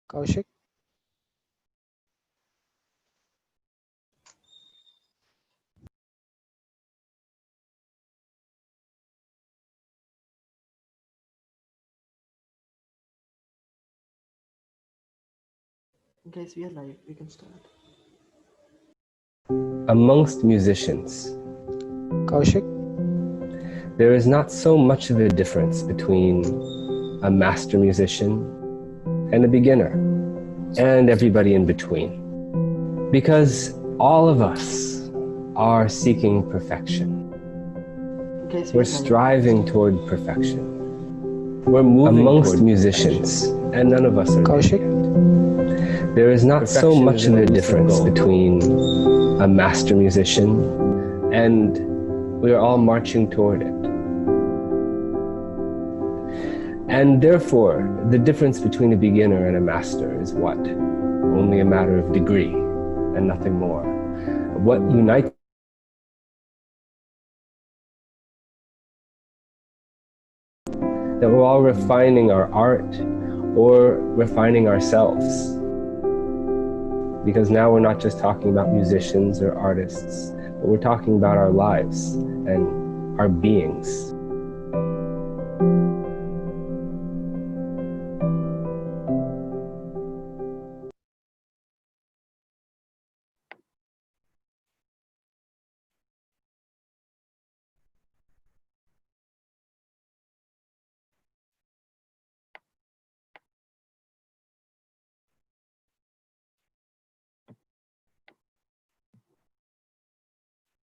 Kaushik. Guys, we are live. We can start. Amongst musicians, Kaushik. there is not so much of a difference between a master musician and a beginner, and everybody in between. Because all of us are seeking perfection. Guys, we We're are live. striving toward perfection. We're moving amongst musicians, and none of us are Kaushik. there yet. There is not so much of a difference between a master musician, and we are all marching toward it. And therefore, the difference between a beginner and a master is what? Only a matter of degree and nothing more. What unites that we're all refining our art or refining ourselves. Because now we're not just talking about musicians or artists, but we're talking about our lives and our beings.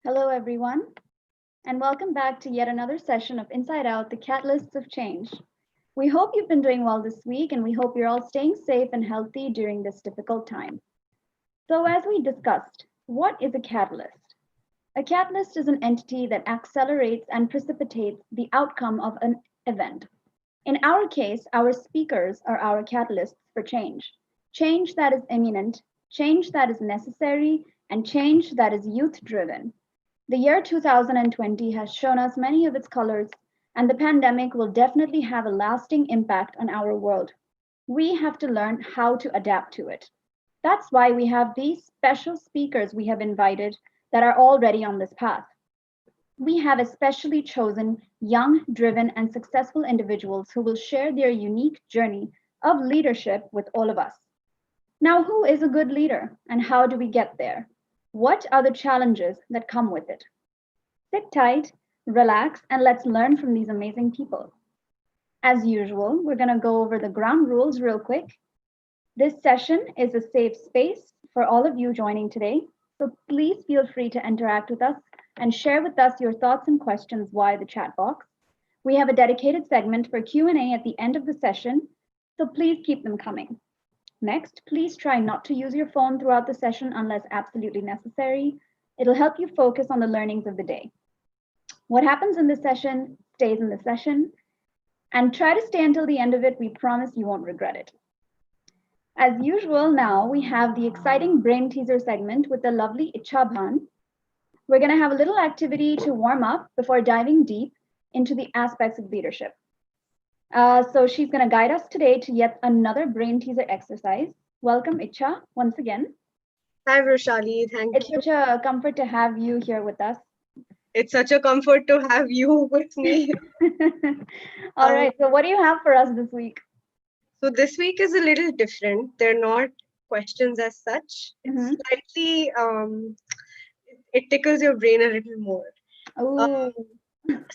Hello, everyone, and welcome back to yet another session of Inside Out, the Catalysts of Change. We hope you've been doing well this week, and we hope you're all staying safe and healthy during this difficult time. So, as we discussed, what is a catalyst? A catalyst is an entity that accelerates and precipitates the outcome of an event. In our case, our speakers are our catalysts for change. Change that is imminent, change that is necessary, and change that is youth-driven. The year 2020 has shown us many of its colors, and the pandemic will definitely have a lasting impact on our world. We have to learn how to adapt to it. That's why we have these special speakers we have invited that are already on this path. We have especially chosen young, driven, and successful individuals who will share their unique journey of leadership with all of us. Now, who is a good leader, and how do we get there? What are the challenges that come with it? Sit tight, relax, and let's learn from these amazing people. As usual, we're going to go over the ground rules real quick. This session is a safe space for all of you joining today, so please feel free to interact with us and share with us your thoughts and questions via the chat box. We have a dedicated segment for Q&A at the end of the session, so please keep them coming. Next, please try not to use your phone throughout the session unless absolutely necessary. It'll help you focus on the learnings of the day. What happens in this session stays in the session, and try to stay until the end of it. We promise you won't regret it. As usual, now we have the exciting brain teaser segment with the lovely Icha Bhan. We're going to have a little activity to warm up before diving deep into the aspects of leadership. So she's going to guide us today to yet another brain teaser exercise. Welcome, Icha, once again. Hi, Roshali. Thank It's you. such a comfort to have you here with us. It's such a comfort to have you with me. All right, so what do you have for us this week? So this week is a little different. They're not questions as such. It's slightly, it tickles your brain a little more. Oh.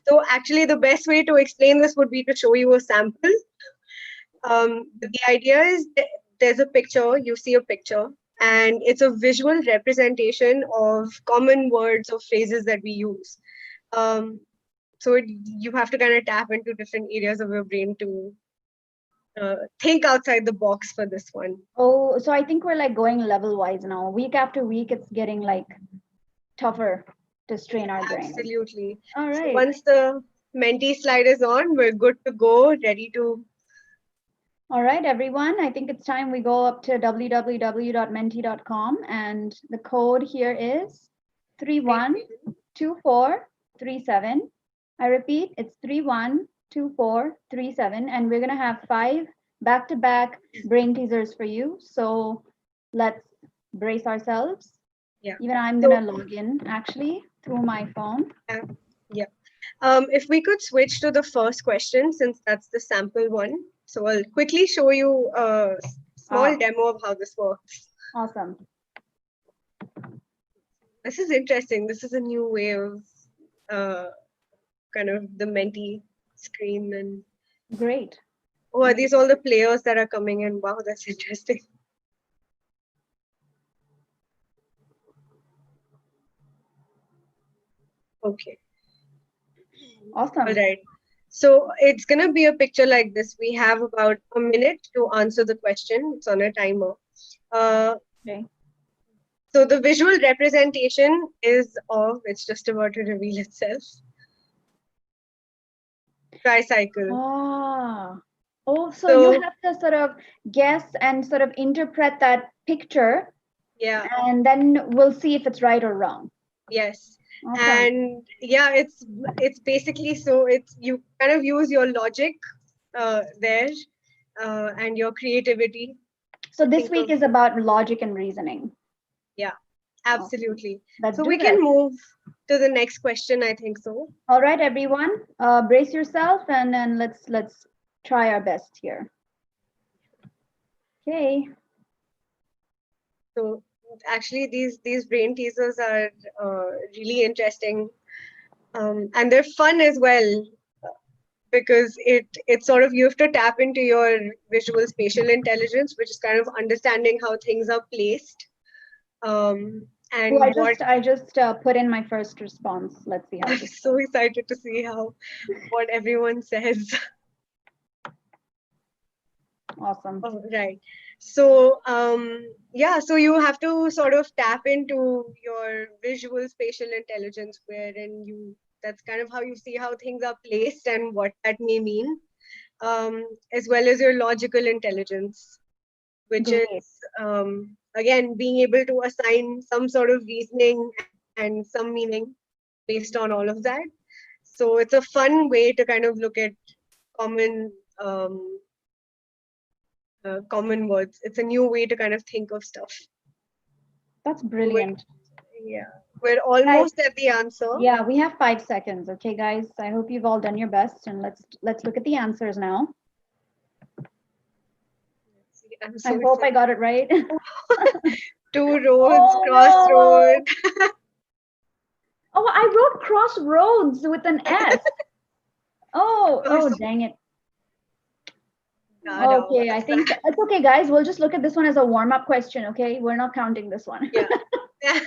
So actually the best way to explain this would be to show you a sample. But the idea is there's a picture, you see a picture, and it's a visual representation of common words or phrases that we use. So you have to kind of tap into different areas of your brain to think outside the box for this one. Oh, so I think we're like going level wise now. Week after week, it's getting like tougher to strain our brain. Absolutely. All right. So once the Menti slide is on, we're good to go, ready to. All right, everyone. I think it's time we go up to www.menti.com, and the code here is 312437. I repeat, it's 312437, and we're going to have 5 back-to-back brain teasers for you. So let's brace ourselves. Yeah. Even I'm So- gonna log in actually through my phone. Yeah. If we could switch to the first question, since that's the sample one. So I'll quickly show you a small demo of how this works. Awesome. This is interesting. This is a new way of kind of the Menti screen. And Great. oh, are these all the players that are coming in? Wow, that's interesting. Okay. Awesome. All right. So it's going to be a picture like this. We have about a minute to answer the question. It's on a timer. Okay. So the visual representation is of, it's just about to reveal itself. Tricycle. Ah. Oh, so So- you have to sort of guess and sort of interpret that picture, Yeah, and then we'll see if it's right or wrong. yes. Awesome. And yeah, it's basically, so it's, you kind of use your logic there and your creativity. So to this think week of- is about logic and reasoning. Absolutely. Let's So do we this. can move to the next question, I think so. All right, everyone, brace yourself, and then let's try our best here. Okay. So actually, these brain teasers are really interesting, and they're fun as well, because it's sort of, you have to tap into your visual spatial intelligence, which is kind of understanding how things are placed. And Oh, what I just put in my first response. Let's see how I'm this so goes. excited to see what everyone says. Awesome. Oh, right. So yeah, so you have to sort of tap into your visual spatial intelligence, wherein that's kind of how you see how things are placed and what that may mean, as well as your logical intelligence, which Great. is again being able to assign some sort of reasoning and some meaning based on all of that. So it's a fun way to kind of look at common common words. It's a new way to kind of think of stuff. That's brilliant. Yeah, we're almost at the answer. Yeah, we have 5 seconds. Okay, guys. I hope you've all done your best, and let's look at the answers now. I'm I so hope I excited. got it right. 2 roads, Oh, crossroad. Oh, I wrote crossroads with an S. Oh, dang it. Nada. Okay, I think it's okay, guys. We'll just look at this one as a warm-up question. Okay, we're not counting this one. Yeah.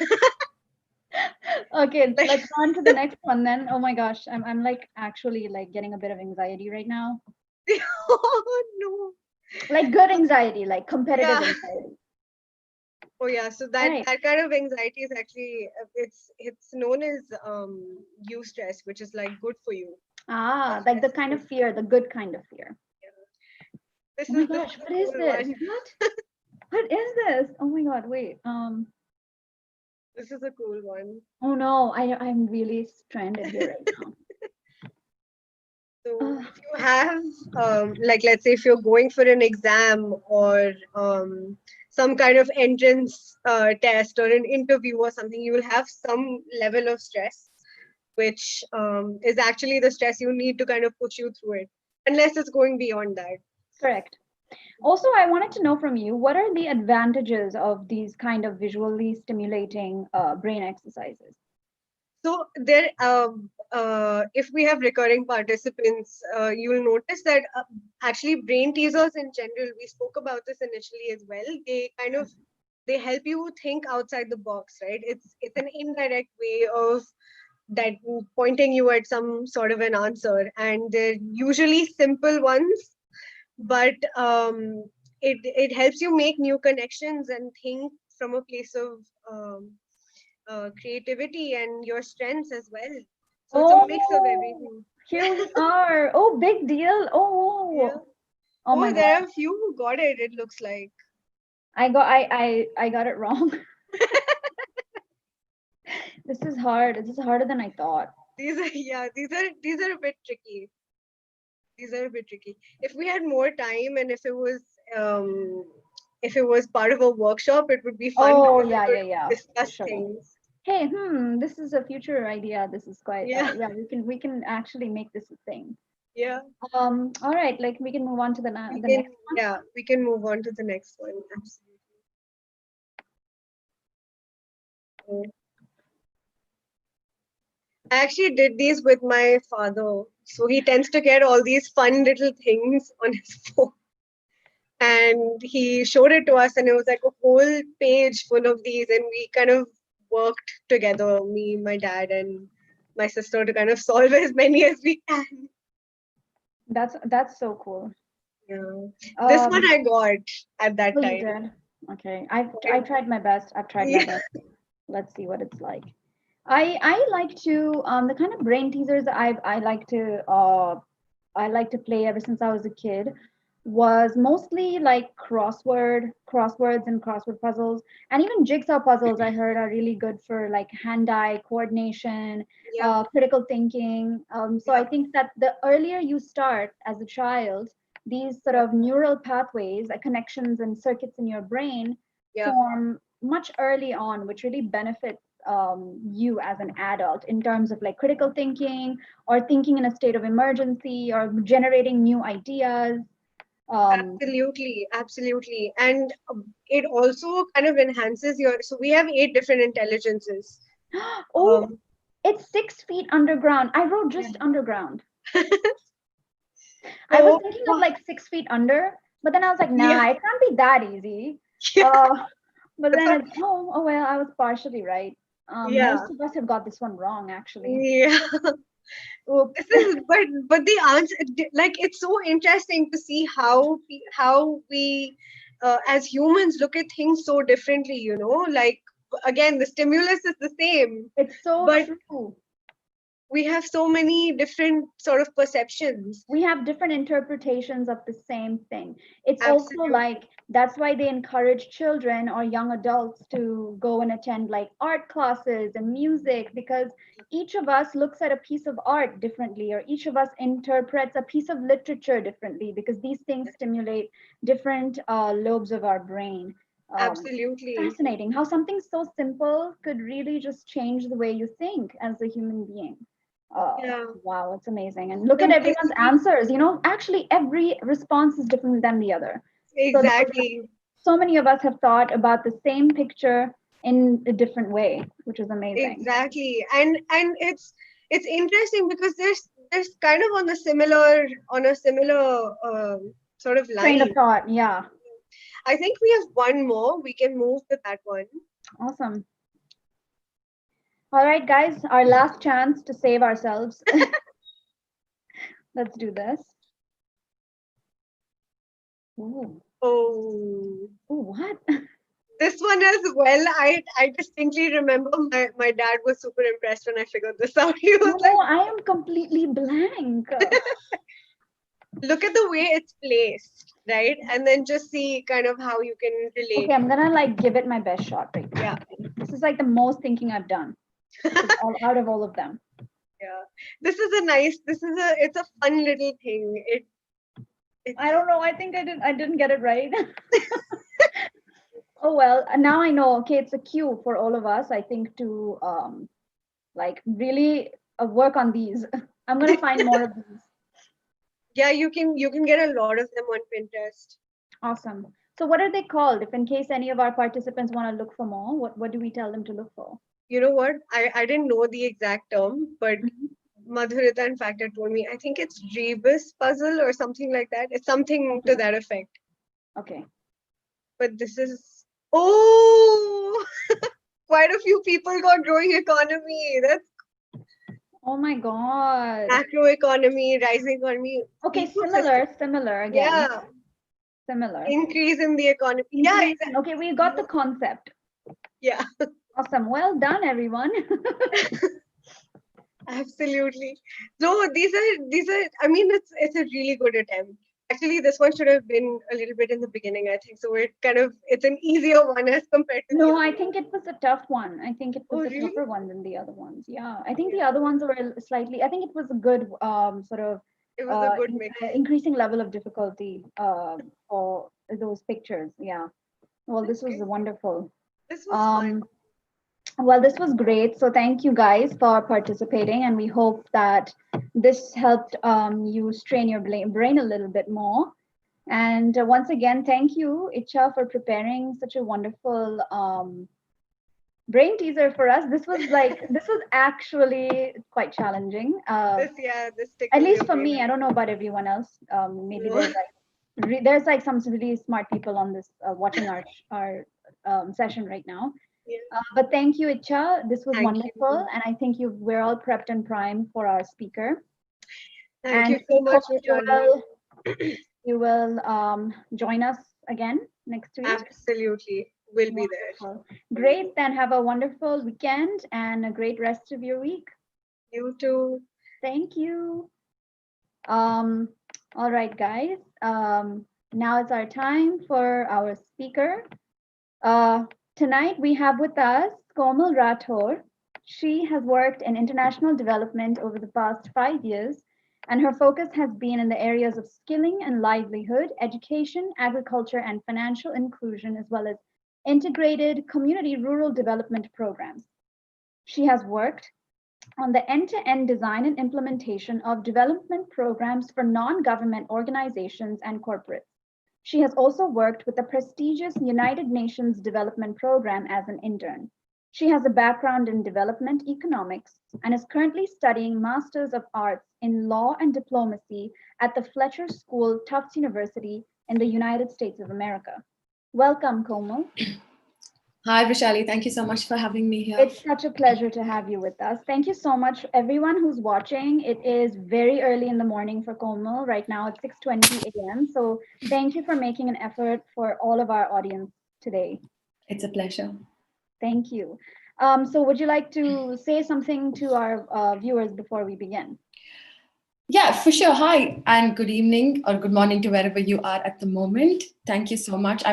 Okay, let's go on to the next one then. Oh my gosh, I'm like actually like getting a bit of anxiety right now. Oh no. Like good anxiety, like competitive Yeah. anxiety. Oh yeah, so that Right. that kind of anxiety is actually it's known as eustress, which is like good for you. Ah, like the kind of fear, the good kind of fear. This Oh my is the gosh, what is cool this? one. What is this? Oh my god, wait. This is a cool one. Oh no, I'm really stranded here right now. So Ugh. if you have like, let's say if you're going for an exam or some kind of entrance test or an interview or something, you will have some level of stress, which is actually the stress you need to kind of push you through it, unless it's going beyond that. Correct. Also, I wanted to know from you, what are the advantages of these kind of visually stimulating brain exercises? So there, if we have recurring participants, you'll notice that actually brain teasers in general, we spoke about this initially as well. They help you think outside the box, right? It's an indirect way of that pointing you at some sort of an answer, and they're usually simple ones, but it helps you make new connections and think from a place of creativity and your strengths as well. So it's a mix of everything. Here we are. Oh, big deal. Oh, Yeah. oh my There god. are a few who got it, it looks like. I got it wrong. This is hard. This is harder than I thought. These are a bit tricky. These are a bit tricky. If we had more time and if it was part of a workshop, it would be fun Oh, because we yeah, could yeah, yeah, for discuss sure. things. Hey, this is a future idea. This is quite, Yeah, yeah, we can actually make this a thing. yeah. All right, like we can move on to the We the can, next one. yeah, we can move on to the next one. Absolutely. I actually did these with my father. So he tends to get all these fun little things on his phone. And he showed it to us, and it was like a whole page full of these. And we kind of worked together, me, my dad, and my sister, to kind of solve as many as we can. That's so cool. Yeah. This one I got at that Oh, you time. did? Okay. I tried my best. I've tried my Yeah. best. Let's see what it's like. I like to the kind of brain teasers that I like to play ever since I was a kid was mostly like crosswords and crossword puzzles, and even jigsaw puzzles I heard are really good for like hand-eye coordination, Yeah. critical thinking. So I Yeah. think that the earlier you start as a child, these sort of neural pathways, connections and circuits in your brain Yeah. form much early on, which really benefits you as an adult in terms of like critical thinking or thinking in a state of emergency or generating new ideas. Um, Absolutely, absolutely. And it also kind of enhances your, so we have 8 different intelligences. oh, Um, it's 6 feet underground. I wrote yeah. just underground. I was So, thinking of like 6 feet under, but then I was like, yeah, nah, it can't be that easy. yeah, But that's then what, it's, oh well, I was partially right. yeah, Most of us have got this one wrong, actually. yeah. Oops. This is, but the answer, like, it's so interesting to see how we, as humans, look at things so differently. Like, again, the stimulus is the same, It's so but true. we have so many different sort of perceptions. We have different interpretations of the same thing. It's also Absolutely. like that's why they encourage children or young adults to go and attend like art classes and music, because each of us looks at a piece of art differently, or each of us interprets a piece of literature differently, because these things stimulate different lobes of our brain. Absolutely. Fascinating how something so simple could really just change the way you think as a human being. Yeah. Wow, it's amazing. And look at everyone's Simplicity. answers. Actually, every response is different than the other. So Exactly. so many of us have thought about the same picture in a different way, which is amazing. Exactly. And it's interesting because there's kind of on a similar sort of Train of line. thought. Yeah. I think we have one more. We can move to that one. Awesome. All right, guys, our last chance to save ourselves. Let's do this. Ooh. Oh, Ooh, what? this one as well. I distinctly remember my dad was super impressed when I figured this out. He was No, like, I am completely blank. look at the way it's placed, right? And then just see kind of how you can relate. Okay, I'm gonna like give it my best shot right now. Yeah. This is like the most thinking I've done out of all of them. Yeah. It's a fun little thing. I don't know. I think I didn't get it right. Oh well, now I know. Okay, it's a cue for all of us, I think, to like really work on these. I'm gonna find more of these. Yeah, you can get a lot of them on Pinterest. Awesome. So what are they called? If in case any of our participants want to look for more, what do we tell them to look for? You know what? I didn't know the exact term, but Mhm. Madhurita in fact had told me. I think it's Rebus puzzle or something like that. It's something to Okay. that effect. Okay. But this is, oh, quite a few people got growing economy. That's Oh my God. macro economy, rising economy, Okay, ecosystem. similar again. Yeah, Similar. increase in the economy. Yeah, Increase in, exactly. okay, we got the concept. Yeah, Awesome. Well done, everyone. absolutely. So these are. I mean, it's a really good attempt. Actually, this one should have been a little bit in the beginning, I think. So it's an easier one as compared to the No, I other one. think it was a tough one. I think it Oh, was a really? tougher one than the other ones. Yeah, I think the Yeah. other ones were slightly, I think it was a good sort of It was a good mix. increasing level of difficulty for those pictures. Yeah. Well, this was Okay. wonderful. This was fun. Well, this was great. So thank you guys for participating, and we hope that this helped you strain your brain a little bit more. And once again, thank you, Icha, for preparing such a wonderful brain teaser for us. This was actually quite challenging. This At tickles least your for brain me, a I don't know little. about everyone else. Maybe No. there's like some really smart people on this watching our session right now. Yeah. But thank you, Icha. This was Thank wonderful, you. and I think we're all prepped and primed for our speaker. Thank And you so we hope much, Vishali. you will join us again next week. Absolutely. We'll be there. Wonderful. Great. Then have a wonderful weekend and a great rest of your week. You too. Thank you. All right, guys. Now it's our time for our speaker. Tonight we have with us Komal Rathod. She has worked in international development over the past 5 years, and her focus has been in the areas of skilling and livelihood, education, agriculture, and financial inclusion, as well as integrated community rural development programs. She has worked on the end-to-end design and implementation of development programs for non-government organizations and corporates. She has also worked with the prestigious United Nations Development Program as an intern. She has a background in development economics and is currently studying Masters of Arts in Law and Diplomacy at the Fletcher School, Tufts University in the United States of America. Welcome, Komal. Hi, Vishali. Thank you so much for having me here. It's such a pleasure to have you with us. Thank you so much, everyone who's watching. It is very early in the morning for Komal. Right now, it's 6:20 a.m. So thank you for making an effort for all of our audience today. It's a pleasure. Thank you. So would you like to say something to our viewers before we begin? Yeah, for sure. Hi, and good evening or good morning to wherever you are at the moment. Thank you so much.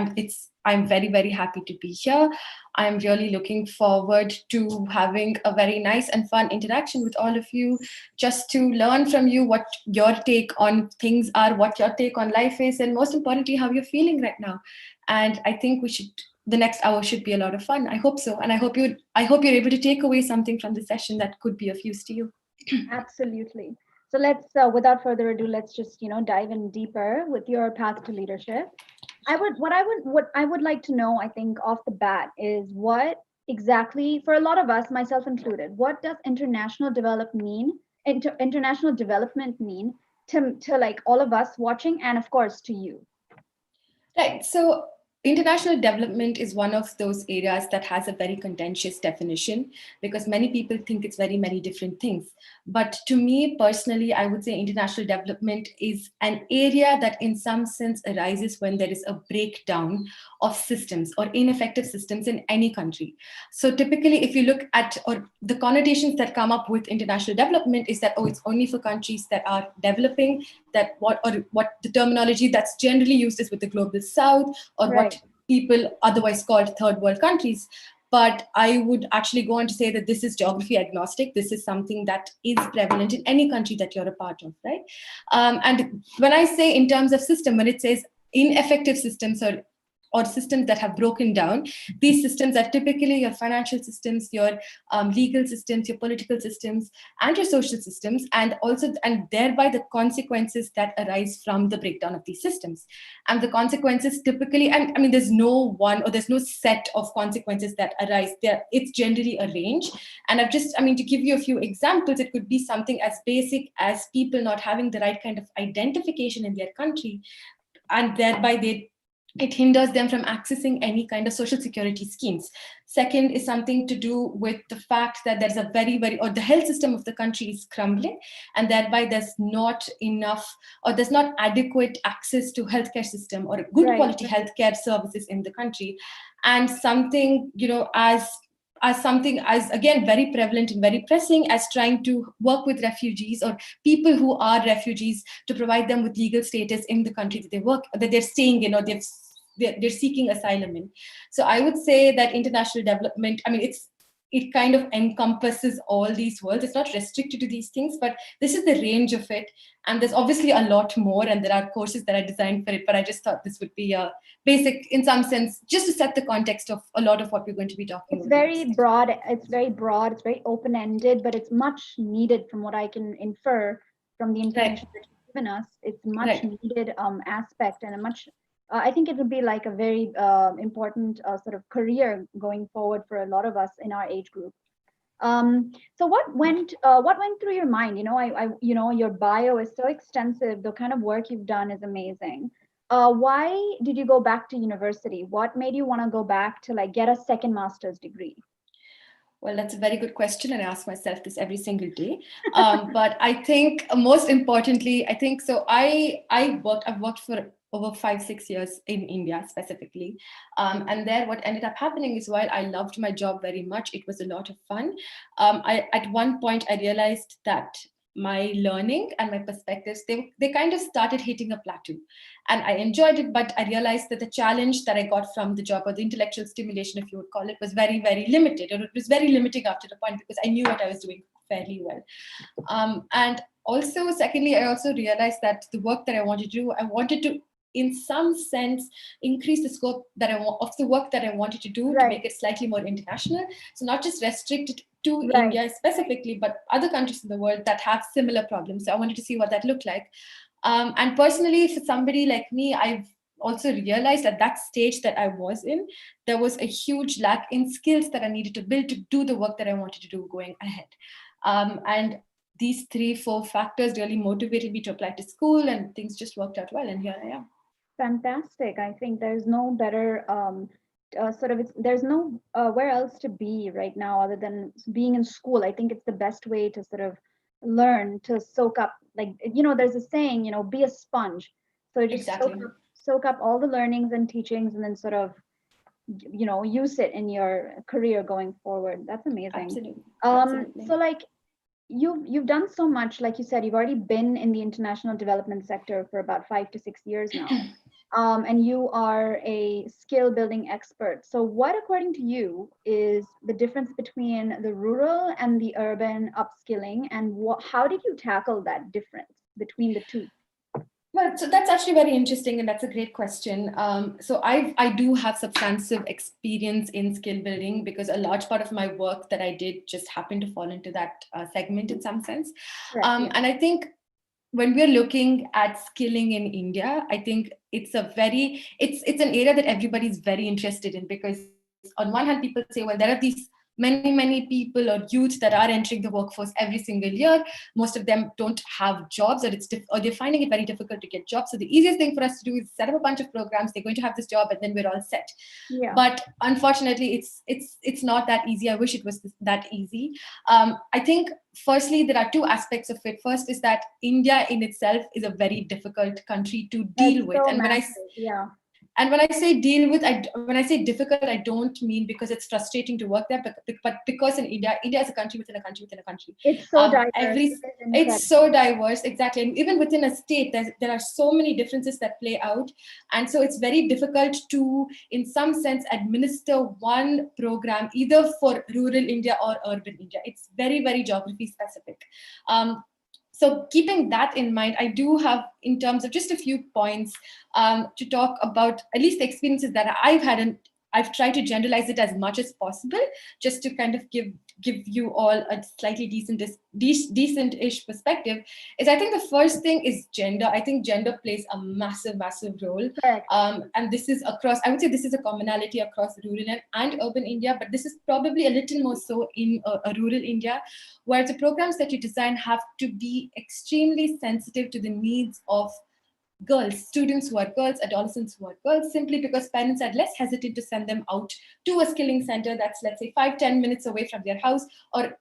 I'm very, very happy to be here. I'm really looking forward to having a very nice and fun interaction with all of you, just to learn from you what your take on things are, what your take on life is, and most importantly, how you're feeling right now. And I think the next hour should be a lot of fun. I hope so. And I hope you're able to take away something from the session that could be of use to you. Absolutely. So let's, without further ado, let's just dive in deeper with your path to leadership. What I would like to know, I think, off the bat is what exactly, for a lot of us, myself included, what does international development mean to like all of us watching, and of course to you? Right. So international development is one of those areas that has a very contentious definition because many people think it's very many different things. But to me personally, I would say international development is an area that in some sense arises when there is a breakdown of systems or ineffective systems in any country. So typically, if you look at or the connotations that come up with international development is that, oh, it's only for countries that are developing, that what the terminology that's generally used is with the global south or Right. what people otherwise called third world countries. But I would actually go on to say that this is geography agnostic. This is something that is prevalent in any country that you're a part of, right? And when I say in terms of system, when it says ineffective systems or systems that have broken down, these systems are typically your financial systems, your legal systems, your political systems, and your social systems, and thereby the consequences that arise from the breakdown of these systems. And the consequences typically, and I mean, there's no one or there's no set of consequences that arise there. It's generally a range. And to give you a few examples, it could be something as basic as people not having the right kind of identification in their country, and thereby it hinders them from accessing any kind of social security schemes. Second is something to do with the fact that there's a or the health system of the country is crumbling, and thereby there's not enough or there's not adequate access to healthcare system or good quality healthcare services in the country. And something, as something as again very prevalent and very pressing as trying to work with refugees or people who are refugees to provide them with legal status in the country that they're staying in or they're seeking asylum in. So I would say that international development, it kind of encompasses all these worlds. It's not restricted to these things, but this is the range of it. And there's obviously a lot more, and there are courses that I designed for it, but I just thought this would be a basic, in some sense, just to set the context of a lot of what we're going to be talking It's about. very broad. It's very broad. It's very open-ended, but it's much needed from what I can infer from the information that you've given us. It's much needed aspect, and a much. I think it would be like a very important sort of career going forward for a lot of us in our age group. So what went through your mind? You know, your bio is so extensive. The kind of work you've done is amazing. Why did you go back to university? What made you want to go back to like get a second master's degree? Well, that's a very good question, and I ask myself this every single day. But I think most importantly, I think so. I've worked for over 5-6 years in India specifically, and there what ended up happening is, while I loved my job very much, it was a lot of fun. At one point I realized that my learning and my perspectives, they kind of started hitting a plateau, and I enjoyed it, but I realized that the challenge that I got from the job, or the intellectual stimulation, if you would call it, was very, very limited, or it was very limiting after the point, because I knew what I was doing fairly well. And also, secondly, I also realized that the work that I wanted to do, I wanted to, in some sense, increase the scope of the work that I wanted to do, to make it slightly more international. So not just restricted to India specifically, but other countries in the world that have similar problems. So I wanted to see what that looked like. And personally, for somebody like me, I've also realized at that stage that I was in, there was a huge lack in skills that I needed to build to do the work that I wanted to do going ahead. And these 3-4 factors really motivated me to apply to school, and things just worked out well, and here I am. Fantastic. I think there's no better there's no where else to be right now other than being in school. I think it's the best way to sort of learn, to soak up, like, you know, there's a saying, you know, be a sponge. So just soak up all the learnings and teachings, and then sort of, you know, use it in your career going forward. That's amazing. Absolutely. So like, you've done so much. Like you said, you've already been in the international development sector for about 5 to 6 years now. And you are a skill building expert. So what, according to you, is the difference between the rural and the urban upskilling, and how did you tackle that difference between the two? Well, so that's actually very interesting, and that's a great question. So I do have substantive experience in skill building, because a large part of my work that I did just happened to fall into that segment in some sense. And I think when we're looking at skilling in India, I think it's an area that everybody's very interested in, because on one hand, people say, well, there are these many people or youth that are entering the workforce every single year. Most of them don't have jobs, or they're finding it very difficult to get jobs. So the easiest thing for us to do is set up a bunch of programs. They're going to have this job, and then we're all set. But unfortunately, it's not that easy. I wish it was that easy. I think firstly, there are two aspects of it. First is that India in itself is a very difficult country to deal with. And when I say deal with, when I say difficult, I don't mean because it's frustrating to work there, but because India is a country within a country within a country. It's so diverse. It's so diverse, exactly. And even within a state, there are so many differences that play out. And so it's very difficult to, in some sense, administer one program either for rural India or urban India. It's very, very geography specific. So keeping that in mind, I do have, in terms of just a few points, to talk about at least the experiences that I've had, and I've tried to generalize it as much as possible, just to kind of give you all a slightly decent-ish perspective. Is I think the first thing is gender. I think gender plays a massive role. And this is across, I would say this is a commonality across rural and urban India, but this is probably a little more so in a rural India, where the programs that you design have to be extremely sensitive to the needs of girls, students who are girls, adolescents who are girls, simply because parents are less hesitant to send them out to a skilling center that's, let's say, 5-10 minutes away from their house, or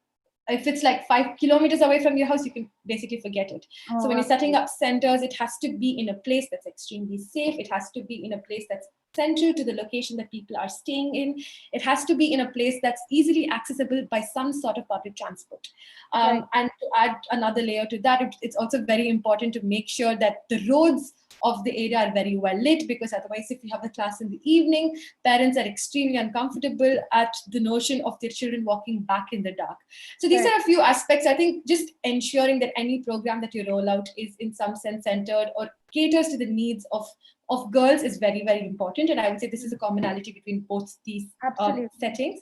if it's like 5 kilometers away from your house, you can basically forget it. So when you're setting up centers, it has to be in a place that's extremely safe. It has to be in a place that's central to the location that people are staying in. It has to be in a place that's easily accessible by some sort of public transport. And to add another layer to that, it's also very important to make sure that the roads of the area are very well lit, because otherwise if you have the class in the evening, parents are extremely uncomfortable at the notion of their children walking back in the dark. So these are a few aspects. I think just ensuring that any program that you roll out is in some sense centered or caters to the needs of girls is very, very important. And I would say this is a commonality between both these settings.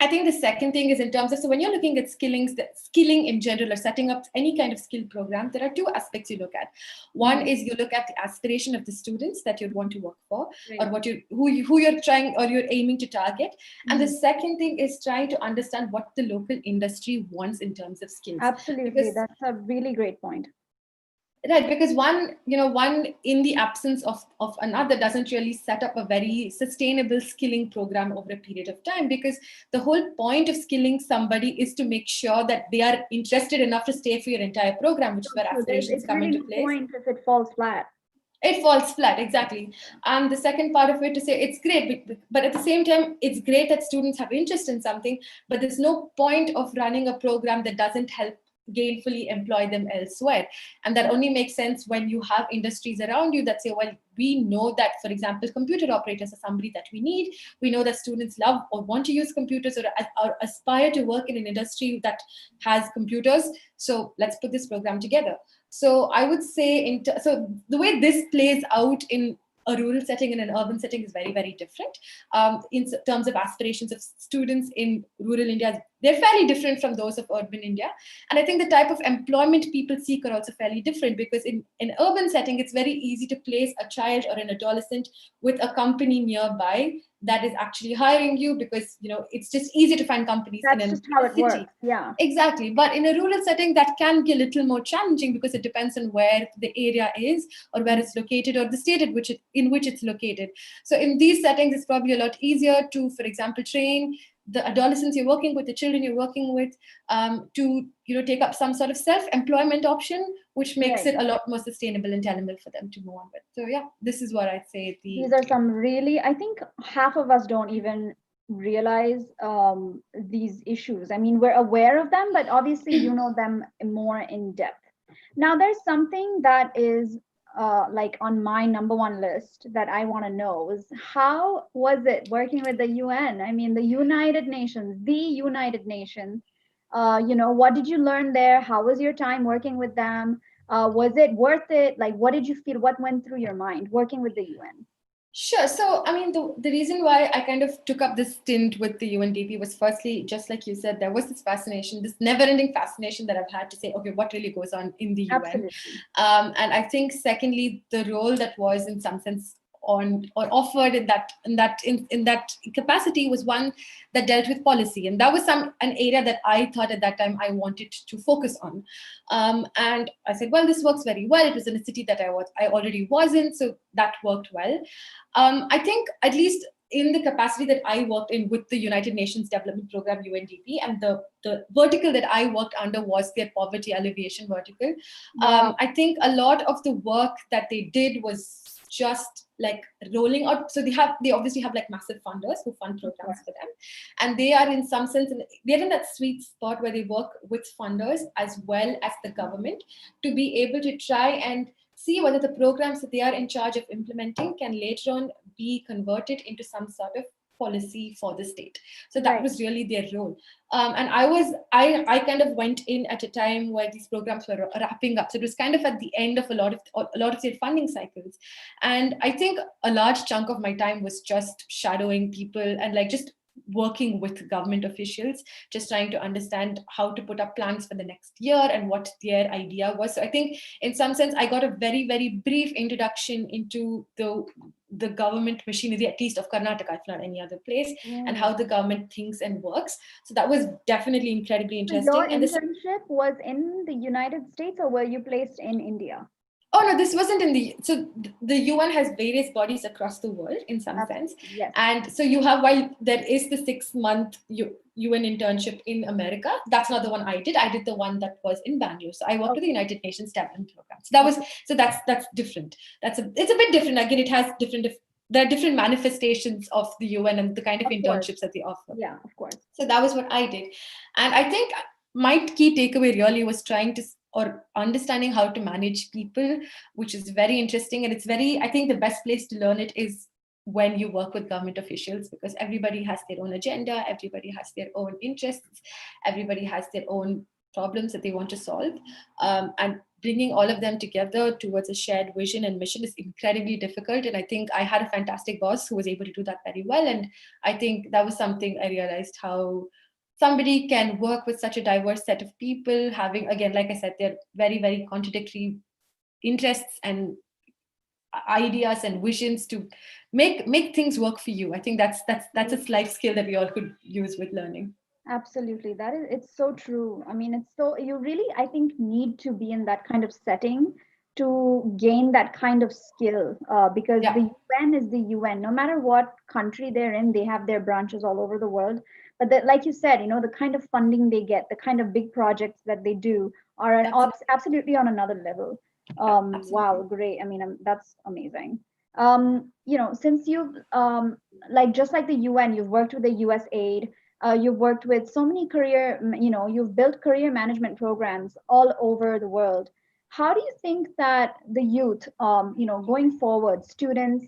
I think the second thing is in terms of, so when you're looking at skilling in general or setting up any kind of skill program, there are two aspects you look at. One is you look at the aspiration of the students that you'd want to work for, or who you're trying or you're aiming to target. And the second thing is trying to understand what the local industry wants in terms of skills. Absolutely, that's a really great point. Right, because one in the absence of another doesn't really set up a very sustainable skilling program over a period of time, because the whole point of skilling somebody is to make sure that they are interested enough to stay for your entire program, which is where aspirations come into place. Point if it falls flat. It falls flat, exactly. And the second part of it to say it's great, but at the same time, it's great that students have interest in something, but there's no point of running a program that doesn't help gainfully employ them elsewhere. And that only makes sense when you have industries around you that say, well, we know that, for example, computer operators are somebody that we need. We know that students love or want to use computers or aspire to work in an industry that has computers. So let's put this program together. So I would say, so the way this plays out in a rural setting and an urban setting is very, very different. In terms of aspirations of students in rural India, they're fairly different from those of urban India. And I think the type of employment people seek are also fairly different, because in an urban setting, it's very easy to place a child or an adolescent with a company nearby that is actually hiring you, because it's just easy to find companies in a city. Works. Yeah, exactly. But in a rural setting, that can be a little more challenging, because it depends on where the area is or where it's located or the state in which it's located. So in these settings, it's probably a lot easier to, for example, train the adolescents you're working with, the children you're working with, to take up some sort of self-employment option, which makes it a lot more sustainable and tenable for them to move on with. So yeah, this is what I'd say. These are some really, I think half of us don't even realize these issues. I mean, we're aware of them, but obviously you know them more in depth. Now, there's something that is like on my number one list that I want to know is, how was it working with the UN? I mean, the United Nations. What did you learn there? How was your time working with them? Was it worth it? Like, what did you feel? What went through your mind working with the UN? Sure. So, I mean, the reason why I kind of took up this stint with the UNDP was, firstly, just like you said, there was this fascination, this never-ending fascination that I've had to say, okay, what really goes on in the UN? And I think, secondly, the role that was in some sense offered in that capacity was one that dealt with policy, and that was an area that I thought at that time I wanted to focus on. And I said, well, this works very well. It was in a city that I already was in, so that worked well. I think, at least in the capacity that I worked in with the United Nations Development Program, UNDP, and the vertical that I worked under was their poverty alleviation vertical. I think a lot of the work that they did was just like rolling out. So they obviously have like massive funders who fund programs for them, and they are in some sense they're in that sweet spot where they work with funders as well as the government to be able to try and see whether the programs that they are in charge of implementing can later on be converted into some sort of policy for the state. So that was really their role. And I kind of went in at a time where these programs were wrapping up. So it was kind of at the end of a lot of their funding cycles. And I think a large chunk of my time was just shadowing people and like just working with government officials, just trying to understand how to put up plans for the next year and what their idea was. So I think in some sense, I got a very, very brief introduction into the government machinery, at least of Karnataka, if not any other place, and how the government thinks and works. So that was definitely incredibly interesting. So your internship was in the United States, or were you placed in India? Oh, no, this wasn't so the UN has various bodies across the world in some sense. Yes. And so you have, while there is the 6-month UN internship in America, that's not the one I did. I did the one that was in Bangalore. So I worked with the United Nations Development Program. So that's different. It's a bit different. Again, there are different manifestations of the UN and the kind of internships that they offer. Yeah, of course. So that was what I did. And I think my key takeaway really was trying to or understanding how to manage people, which is very interesting. And it's very, I think the best place to learn it is when you work with government officials, because everybody has their own agenda, everybody has their own interests, everybody has their own problems that they want to solve. And bringing all of them together towards a shared vision and mission is incredibly difficult. And I think I had a fantastic boss who was able to do that very well. And I think that was something I realized, how somebody can work with such a diverse set of people, having, again, like I said, they're very, very contradictory interests and ideas and visions to make things work for you. I think that's a life skill that we all could use with learning. Absolutely. It's so true. I mean, it's so, you really, I think, need to be in that kind of setting to gain that kind of skill, because Yeah. the UN is the UN. No matter what country they're in, they have their branches all over the world. But like you said, the kind of funding they get, the kind of big projects that they do are absolutely on another level. Wow, great. I mean, that's amazing. Since you've, just like the UN, you've worked with the USAID, you've worked with so many you've built career management programs all over the world. How do you think that the youth, going forward, students,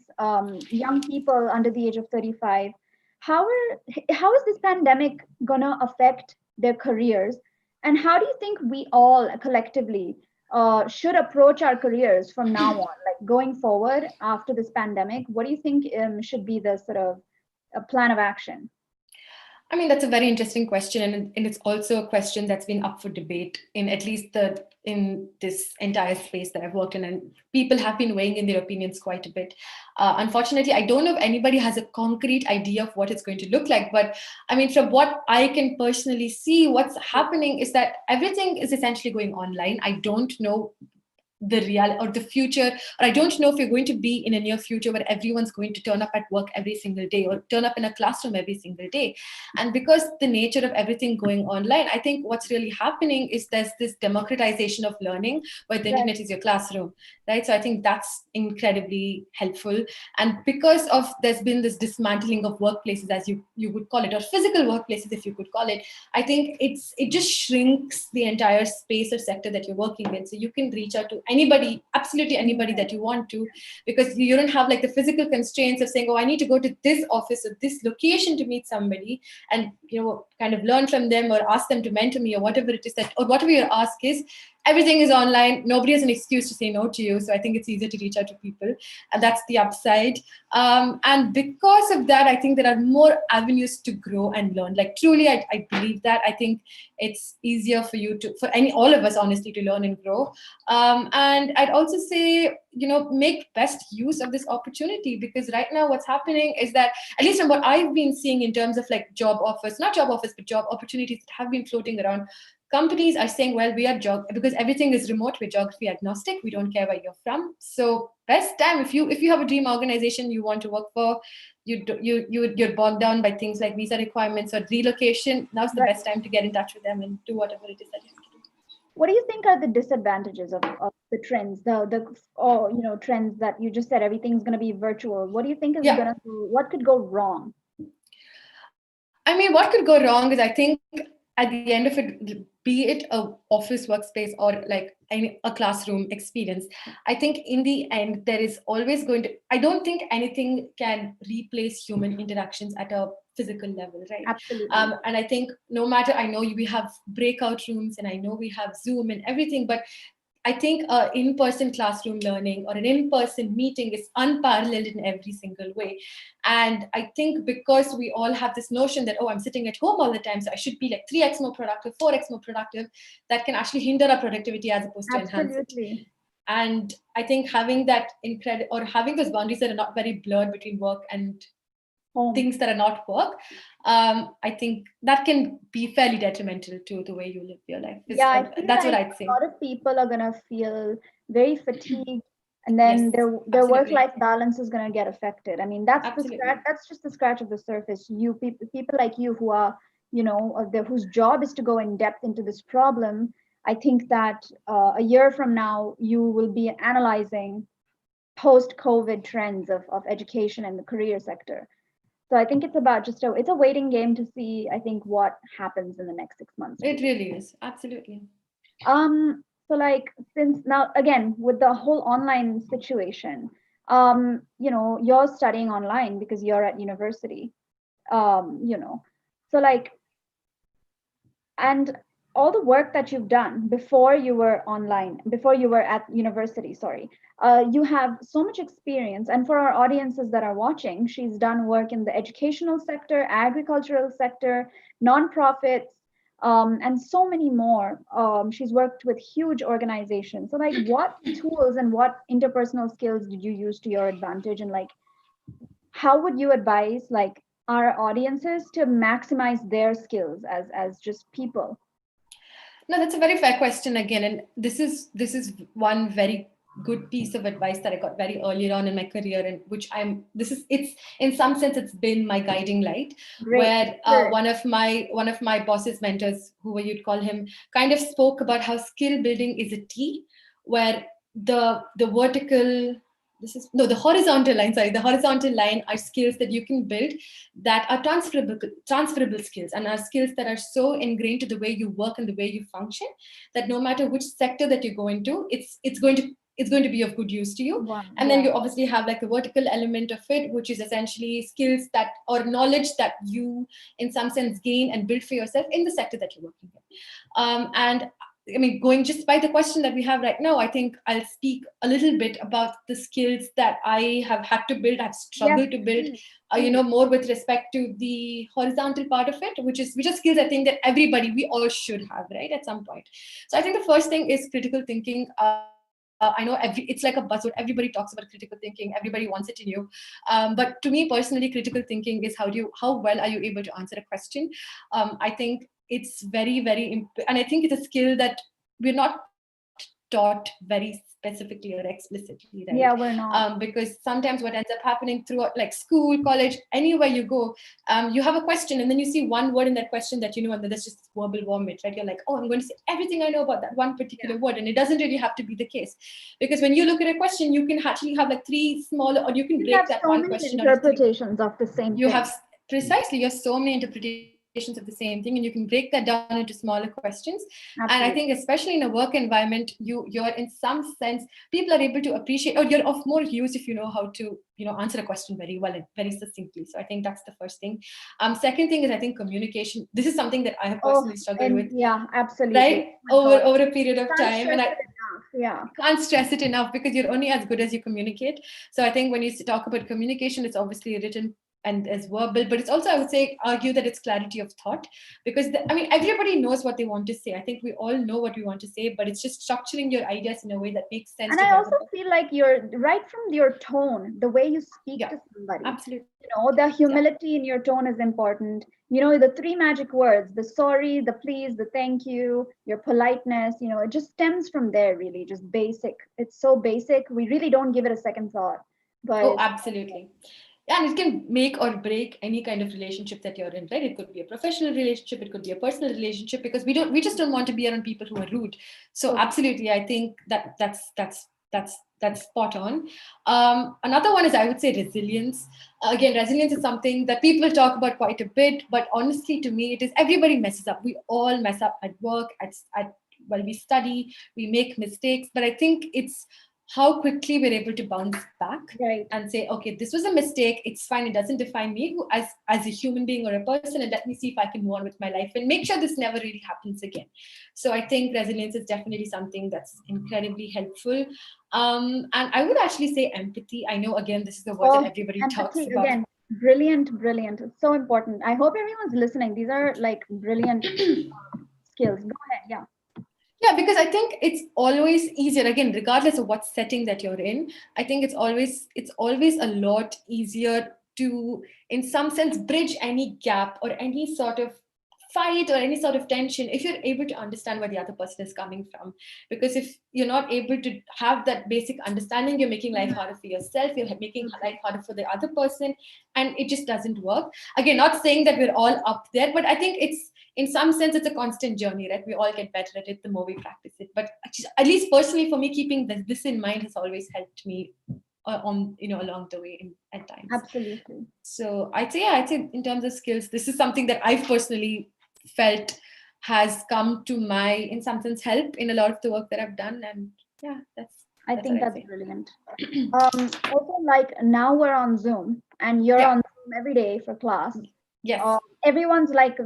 young people under the age of 35, how is this pandemic gonna affect their careers? And how do you think we all collectively should approach our careers from now on, like going forward after this pandemic? What do you think should be the sort of a plan of action? I mean, that's a very interesting question, and it's also a question that's been up for debate in at least in this entire space that I've worked in, and people have been weighing in their opinions quite a bit. Unfortunately, I don't know if anybody has a concrete idea of what it's going to look like, but I mean, from what I can personally see, what's happening is that everything is essentially going online. I don't know the real or the future, or I don't know if we're going to be in a near future where everyone's going to turn up at work every single day or turn up in a classroom every single day. And because the nature of everything going online, I think what's really happening is there's this democratization of learning where the internet is your classroom, right? So I think that's incredibly helpful. And because of there's been this dismantling of workplaces, as you would call it, or physical workplaces if you could call it, I think it just shrinks the entire space or sector that you're working in. So you can reach out to anybody, absolutely anybody that you want to, because you don't have like the physical constraints of saying, oh, I need to go to this office or this location to meet somebody and kind of learn from them or ask them to mentor me or whatever it is that, or whatever your ask is. Everything is online. Nobody has an excuse to say no to you. So I think it's easier to reach out to people. And that's the upside. And because of that, I think there are more avenues to grow and learn. Like truly, I believe that. I think it's easier for you all of us, honestly, to learn and grow. And I'd also say, make best use of this opportunity, because right now what's happening is that, at least from what I've been seeing in terms of like job offers, not job offers, but job opportunities that have been floating around, companies are saying, well, we are because everything is remote, we're geography agnostic, we don't care where you're from. So best time, if you have a dream organization you want to work for, you're bogged down by things like visa requirements or relocation, now's the best time to get in touch with them and do whatever it is that you have to do. What do you think are the disadvantages of the trends, the trends that you just said, everything's going to be virtual? What do you think what could go wrong? I mean, what could go wrong is, I think at the end of it, be it a office workspace or like a classroom experience, I think in the end, there is always I don't think anything can replace human interactions at a physical level, right? Absolutely. And I think no matter, I know we have breakout rooms and I know we have Zoom and everything, but I think in-person classroom learning or an in-person meeting is unparalleled in every single way. And I think because we all have this notion that, oh, I'm sitting at home all the time, so I should be like 3x more productive, 4x more productive, that can actually hinder our productivity as opposed to enhance it. And I think having that having those boundaries that are not very blurred between work and things that are not work, I think that can be fairly detrimental to the way you live your life. Yeah, that's what I'd say. A lot of people are going to feel very fatigued, and then their work-life balance is going to get affected. I mean, that's just the scratch of the surface. People like you who are, whose job is to go in depth into this problem. I think that a year from now, you will be analyzing post-COVID trends of education and the career sector. So I think it's about it's a waiting game to see, I think, what happens in the next 6 months. It really is. Absolutely. So like, since now, again, with the whole online situation, you're studying online because you're at university, you know, so like, and all the work that you've done before you were online, before you were at university, sorry, you have so much experience. And for our audiences that are watching, she's done work in the educational sector, agricultural sector, nonprofits, and so many more. She's worked with huge organizations. So like, what tools and what interpersonal skills did you use to your advantage? And like, how would you advise like our audiences to maximize their skills as just people? No, that's a very fair question again, and this is one very good piece of advice that I got very early on in my career, and which it's in some sense it's been my guiding light. Great. Where Sure. one of my boss's mentors, who you'd call him, kind of spoke about how skill building is a T, where the vertical this is no the horizontal line sorry the horizontal line are skills that you can build that are transferable skills, and are skills that are so ingrained to the way you work and the way you function, that no matter which sector that you go into, it's going to be of good use to you. Wow. And then you obviously have like the vertical element of it, which is essentially skills that or knowledge that you in some sense gain and build for yourself in the sector that you're working in. And I mean, going just by the question that we have right now, I think I'll speak a little bit about the skills that I have had to build, I've struggled to build, more with respect to the horizontal part of it, which are skills I think that we all should have, right, at some point. So I think the first thing is critical thinking. I know it's like a buzzword. Everybody talks about critical thinking. Everybody wants it in you. But to me personally, critical thinking is how well are you able to answer a question? I think it's very, very, and I think it's a skill that we're not taught very specifically or explicitly, right? Yeah, we're not. Because sometimes what ends up happening throughout like school, college, anywhere you go, you have a question and then you see one word in that question that you know, and then there's just verbal vomit, right? You're like, oh, I'm going to say everything I know about that one particular word, and it doesn't really have to be the case, because when you look at a question, you can actually have like three smaller, or you can break that one question out of three. Interpretations of the same You thing. have precisely, you have so many interpretations of the same thing, and you can break that down into smaller questions. Absolutely. And I think especially in a work environment, you're in some sense, people are able to appreciate, or you're of more use if you know how to answer a question very well and very succinctly. So I think that's the first thing. Second thing is, I think communication. This is something that I have personally struggled with, yeah, absolutely, right, over a period of Can't time, and I stress it enough. Yeah, can't stress it enough, because you're only as good as you communicate. So I think when you talk about communication, it's obviously written and as verbal, but it's also, I would say, argue that it's clarity of thought, because everybody knows what they want to say. I think we all know what we want to say, but it's just structuring your ideas in a way that makes sense. and I also feel like you're right from your tone, the way you speak to somebody. Absolutely. The humility in your tone is important. The three magic words: the sorry, the please, the thank you, your politeness. It just stems from there. Really, just basic. It's so basic. We really don't give it a second thought. But absolutely. Yeah, and it can make or break any kind of relationship that you're in, right? It could be a professional relationship, it could be a personal relationship, because we just don't want to be around people who are rude. So absolutely, I think that's spot on. Another one is, I would say, resilience. Again, resilience is something that people talk about quite a bit, but honestly, to me, it is everybody messes up. We all mess up at work, while we study, we make mistakes, but I think it's how quickly we're able to bounce back, right, and say, okay, this was a mistake, it's fine, it doesn't define me as a human being or a person, and let me see if I can move on with my life and make sure this never really happens again. So I think resilience is definitely something that's incredibly helpful. And I would actually say empathy. I know, again, this is the word that everybody talks about. Again, brilliant. It's so important. I hope everyone's listening. These are like brilliant skills. Go ahead. Yeah. Yeah, because I think it's always easier, again, regardless of what setting that you're in. I think it's always a lot easier to, in some sense, bridge any gap or any sort of fight or any sort of tension if you're able to understand where the other person is coming from. Because if you're not able to have that basic understanding, you're making life harder for yourself, you're making life harder for the other person, and it just doesn't work. Again, not saying that we're all up there, but I think it's, in some sense, it's a constant journey, right? We all get better at it the more we practice it. But at least personally for me, keeping this in mind has always helped me along the way at times. Absolutely. So I'd say in terms of skills, this is something that I've personally felt has come to my, in some sense, help in a lot of the work that I've done. And yeah, I that's think what I'd that's say. brilliant. Also, like now we're on Zoom and you're Yeah. on Zoom every day for class. Yes. Everyone's like,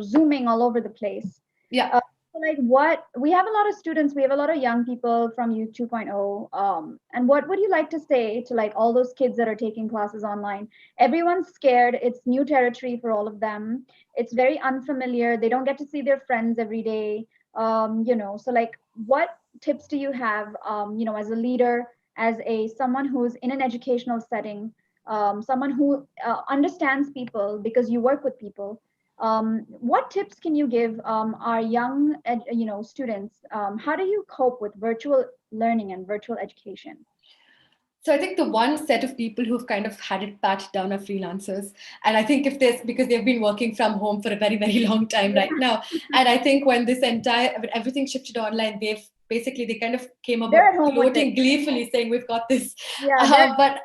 zooming all over the place. Yeah. So like what, we have a lot of students, we have a lot of young people from U 2.0. And what would you like to say to like all those kids that are taking classes online? Everyone's scared. It's new territory for all of them. It's very unfamiliar. They don't get to see their friends every day. So like what tips do you have, as a leader, as a someone who's in an educational setting, someone who understands people because you work with people? What tips can you give our young, students? How do you cope with virtual learning and virtual education? So I think the one set of people who've kind of had it pat down are freelancers. And I think if there's, because they've been working from home for a very, very long time right now. And I think when this everything shifted online, they kind of came They're about at home with gloating it. gleefully saying, we've got this. Yeah, But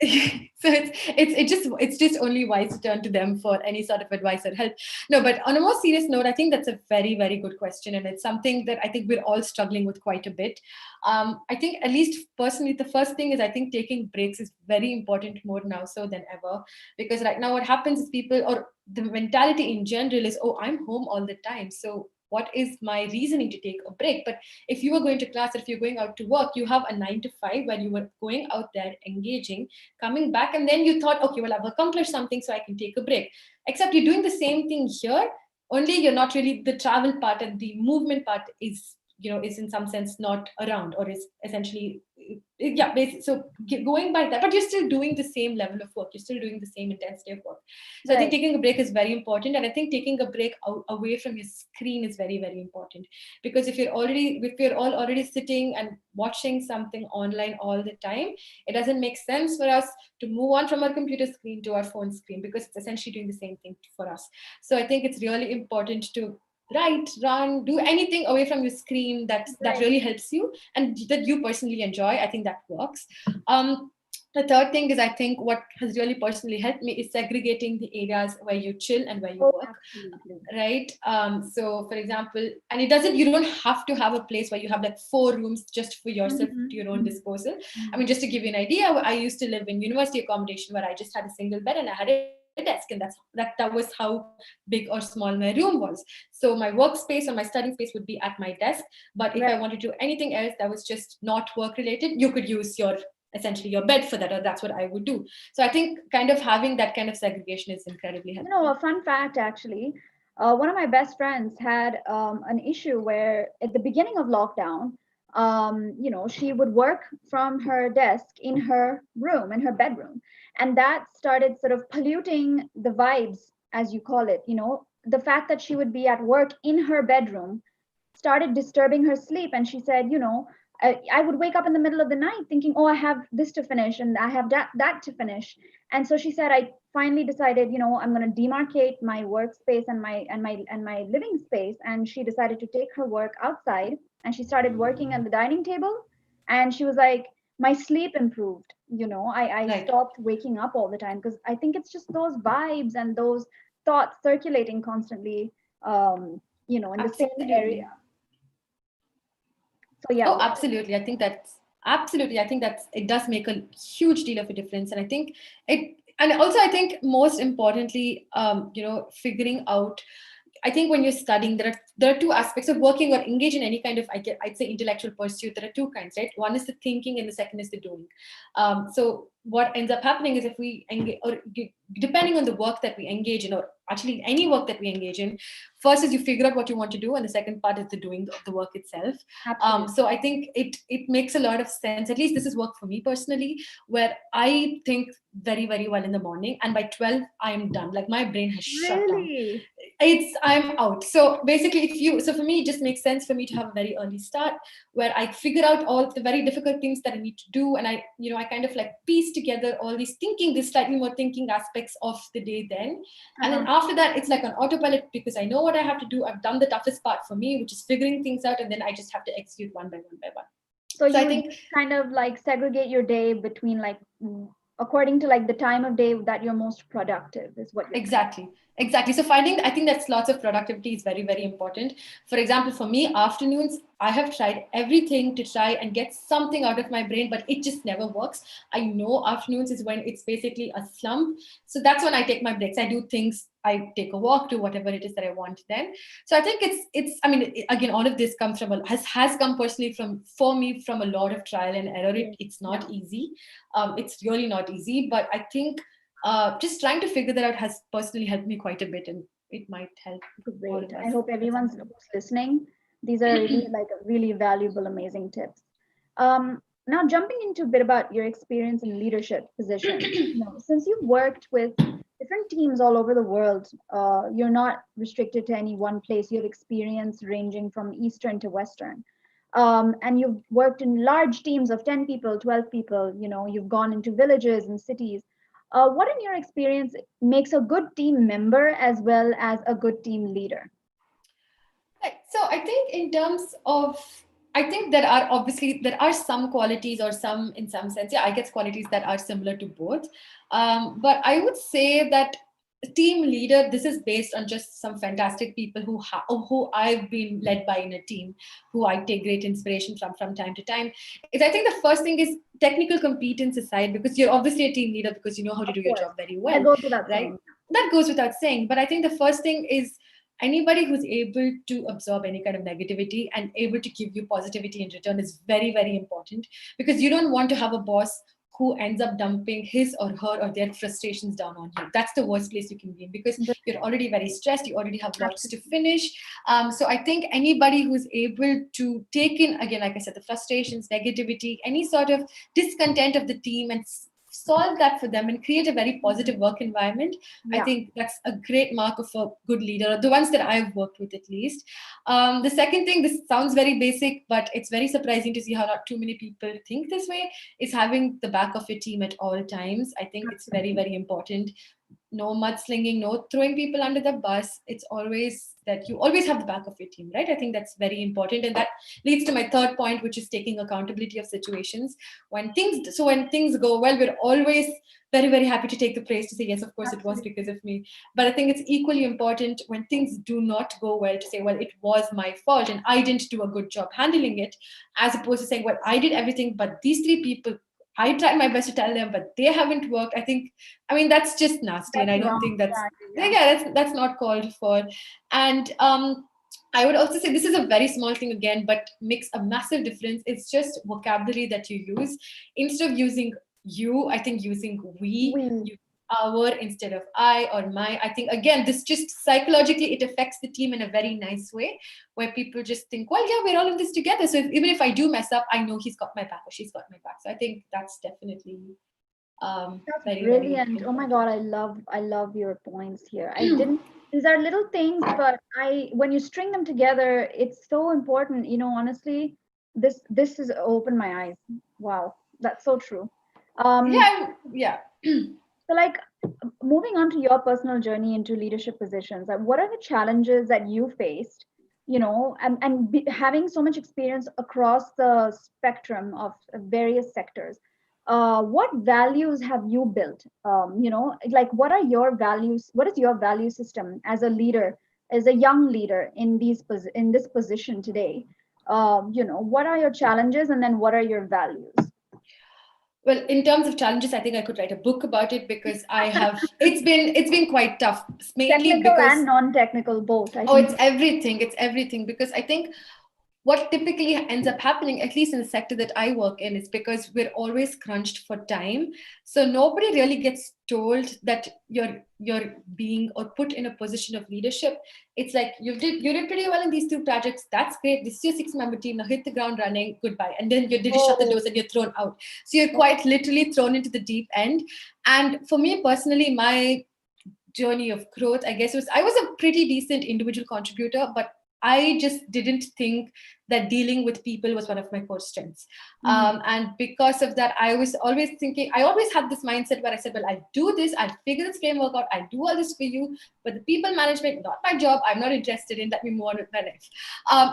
so it's just only wise to turn to them for any sort of advice or help. No, but on a more serious note, I think that's a very, very good question, and it's something that I think we're all struggling with quite a bit. I think, at least personally, the first thing is, I think taking breaks is very important, more now so than ever, because right now what happens is people, or the mentality in general is, oh, I'm home all the time, so what is my reasoning to take a break? But if you were going to class, or if you're going out to work, you have a 9 to 5 where you were going out there, engaging, coming back, and then you thought, okay, well, I've accomplished something, so I can take a break. Except you're doing the same thing here, only you're not really, the travel part and the movement part is, is in some sense not around, or is essentially, yeah, basically. So going by that, but you're still doing the same level of work, you're still doing the same intensity of work. So I think right. taking a break is very important, and I think taking a break away from your screen is very, very important, because if you're all already sitting and watching something online all the time, it doesn't make sense for us to move on from our computer screen to our phone screen, because it's essentially doing the same thing for us. So I think it's really important to write, run, do anything away from your screen that Right. really helps you and that you personally enjoy. I think that works. The third thing is, I think what has really personally helped me is segregating the areas where you chill and where you Oh, work, absolutely. right? So for example, and you don't have to have a place where you have like 4 rooms just for yourself, to your own disposal. I mean, just to give you an idea, I used to live in university accommodation where I just had a single bed and I had a desk, and that was how big or small my room was. So my workspace or my studying space would be at my desk, but if I Right. wanted to do anything else that was just not work related, you could use your, essentially, your bed for that, or that's what I would do. So I think kind of having that kind of segregation is incredibly helpful. A fun fact actually. One of my best friends had an issue where at the beginning of lockdown, she would work from her desk in her room, in her bedroom. And that started sort of polluting the vibes, as you call it. The fact that she would be at work in her bedroom started disturbing her sleep. And she said, I would wake up in the middle of the night thinking, oh, I have this to finish and I have that to finish. And so she said, I finally decided, I'm going to demarcate my workspace and my living space. And she decided to take her work outside, and she started working at the dining table. And she was like, my sleep improved. I Right. stopped waking up all the time, because I think it's just those vibes and those thoughts circulating constantly, in the same area. Absolutely. So yeah. Oh, absolutely. I think that's it does make a huge deal of a difference. And I think it, and also I think most importantly, figuring out, I think when you're studying, there are two aspects of working or engage in any kind of, I'd say, intellectual pursuit. There are two kinds, right? One is the thinking, and the second is the doing. So what ends up happening is, if we engage, or depending on the work that we engage in, or actually any work that we engage in, first is you figure out what you want to do, and the second part is the doing of the work itself. Absolutely. So I think it makes a lot of sense. At least this is work for me personally, where I think very, very well in the morning, and by 12 I am done. Like my brain has shut down. Really? I'm out. So basically, so for me, it just makes sense for me to have a very early start, where I figure out all the very difficult things that I need to do, and I kind of like piece together all these slightly more thinking aspects of the day then. And then after that, it's like an autopilot, because I know what I have to do. I've done the toughest part for me, which is figuring things out, and then I just have to execute one by one by one. So So I you think kind of like segregate your day between like according to like the time of day that you're most productive is what you're Exactly. So I think that lots of productivity is very, very important. For example, for me, afternoons, I have tried everything to try and get something out of my brain, but it just never works. I know afternoons is when it's basically a slump. So that's when I take my breaks. I do things, I take a walk, do whatever it is that I want then. So I think I mean, again, all of this comes from, has come personally for me from a lot of trial and error. It's not easy. It's really not easy, but I think just trying to figure that out has personally helped me quite a bit, and it might help all great. of us I hope at some everyone's point. who's listening. These are really like a really valuable, amazing tips. Now jumping into a bit about your experience in leadership positions. Since you've worked with different teams all over the world, you're not restricted to any one place. You have experience ranging from Eastern to Western. And you've worked in large teams of 10 people, 12 people, you've gone into villages and cities. What in your experience makes a good team member as well as a good team leader? Right. So I think in terms of, I think there are some qualities or some, in some sense, I guess qualities that are similar to both. But I would say that team leader, this is based on just some fantastic people who I've been led by in a team, who I take great inspiration from time to time. Is I think the first thing is technical competence aside, because you're obviously a team leader because you know how to Of do your course, job very that well, goes without right? saying. That goes without saying. But I think the first thing is anybody who's able to absorb any kind of negativity and able to give you positivity in return is very, very important, because you don't want to have a boss who ends up dumping his or her or their frustrations down on you. That's the worst place you can be in, because But you're already very stressed, you already have lots to absolutely, finish. So I think anybody who's able to take in, again, like I said, the frustrations, negativity, any sort of discontent of the team, and solve that for them and create a very positive work environment, I yeah, think that's a great mark of a good leader, the ones that I've worked with at least. The second thing, this sounds very basic, but it's very surprising to see how not too many people think this way, is having the back of your team at all times. I think it's very, absolutely. very important. No mudslinging, no throwing people under the bus. It's always that you always have the back of your team, right? I think that's very important. And that leads to my third point, which is taking accountability of situations. When things go well, we're always very, very happy to take the praise, to say, yes, of course, it was because Absolutely. of me. But I think it's equally important when things do not go well to say, well, it was my fault and I didn't do a good job handling it, as opposed to saying, well, I did everything, but these three people, I tried my best to tell them, but they haven't worked. I mean, that's just nasty, and That's I don't wrong. think that's, Yeah, yeah, yeah, that's not called for. And I would also say this is a very small thing again, but makes a massive difference. It's just vocabulary that you use. Instead of using you, I think using we, we, you, our instead of I or my. I think again, this just psychologically it affects the team in a very nice way, where people just think, well, yeah, we're all in this together. So even if I do mess up, I know he's got my back or she's got my back. So I think that's definitely that's very, very brilliant. Oh my important. God, I love your points here. I didn't, these are little things, but when you string them together, it's so important. Honestly, this has opened my eyes. Wow, that's so true. Um, Yeah. so like moving on to your personal journey into leadership positions, what are the challenges that you faced, having so much experience across the spectrum of various sectors? What values have you built? Like what are your values? What is your value system as a leader, as a young leader in in this position today? What are your challenges, and then what are your values? Well, in terms of challenges, I think I could write a book about it, because I have. It's been quite tough, mainly Technical and because, non-technical both, I oh, think. it's everything. It's everything, because I think what typically ends up happening, at least in the sector that I work in, is because we're always crunched for time. So nobody really gets told that you're being or put in a position of leadership. It's like you did pretty well in these two projects. That's great. This is your 6 member team. Now hit the ground running. Goodbye. And then you shut the Oh, doors and you're thrown out. So you're oh, quite literally thrown into the deep end. And for me personally, my journey of growth, I guess, was I was a pretty decent individual contributor, but I just didn't think that dealing with people was one of my core strengths. And because of that, I was always thinking, I always had this mindset where I said, well, I'll do this, I'll figure this framework out, I'll do all this for you, but the people management, not my job, I'm not interested in, let me move on with my life.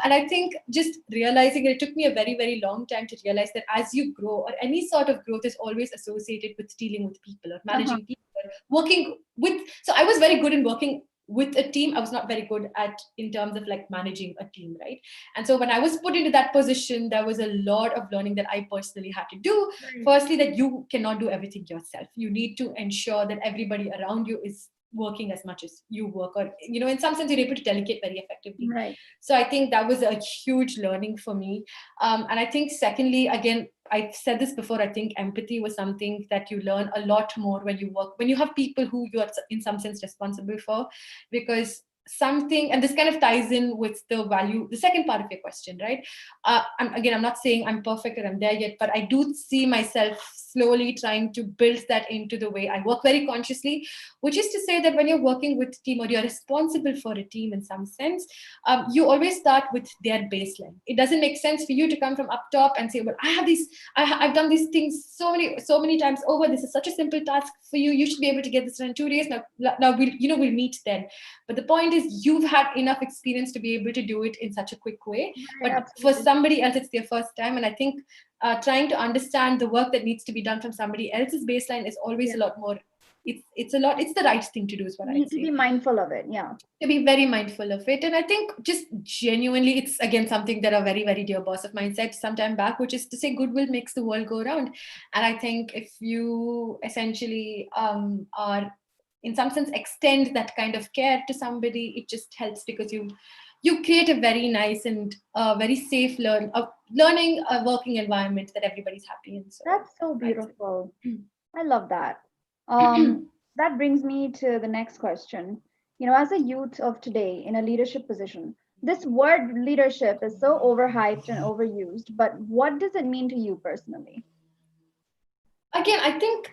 And I think just realizing it took me a very, very long time to realize that as you grow, or any sort of growth is always associated with dealing with people or managing people, working with, so I was very good in working with a team. I was not very good at in terms of like managing a team, right? And so when I was put into that position, there was a lot of learning that I personally had to do. Firstly, that you cannot do everything yourself. You need to ensure that everybody around you is working as much as you work, or in some sense you're able to delegate very effectively. Right. So I think that was a huge learning for me. And I think secondly, again, I've said this before, I think empathy was something that you learn a lot more when you work, when you have people who you are in some sense responsible for, because something, and this kind of ties in with the value, the second part of your question, right? I'm not saying I'm perfect or I'm there yet, but I do see myself slowly trying to build that into the way I work very consciously, which is to say that when you're working with a team or you're responsible for a team in some sense, you always start with their baseline. It doesn't make sense for you to come from up top and say, well, I've done these things so many times over. This is such a simple task for you. You should be able to get this done in 2 days. Now we'll meet then. But the point is, you've had enough experience to be able to do it in such a quick way. But Absolutely. for somebody else, it's their first time. And I think trying to understand the work that needs to be done from somebody else's baseline is always a lot more. It's the right thing to do, is what You I'd need say. to be mindful of it. Yeah. To be very mindful of it. And I think just genuinely, it's again something that a very, very dear boss of mine said some time back, which is to say goodwill makes the world go round. And I think if you essentially are in some sense extend that kind of care to somebody, it just helps, because you create a very nice and very safe learning working environment that everybody's happy in. So That's so beautiful. I love that. That brings me to the next question. As a youth of today in a leadership position, this word leadership is so overhyped and overused, but what does it mean to you personally? Again, I think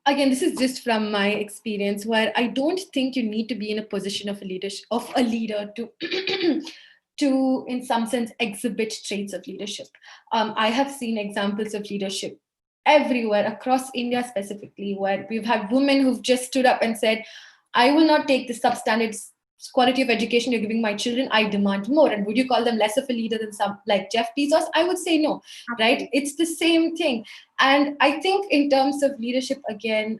this is just from my experience, where I don't think you need to be in a position of a leader to to in some sense exhibit traits of leadership. I have seen examples of leadership everywhere across India specifically, where we've had women who've just stood up and said, I will not take the substandard quality of education you're giving my children. I demand more. And would you call them less of a leader than some like Jeff Bezos? I would say no. Right? It's the same thing. And I think in terms of leadership, again,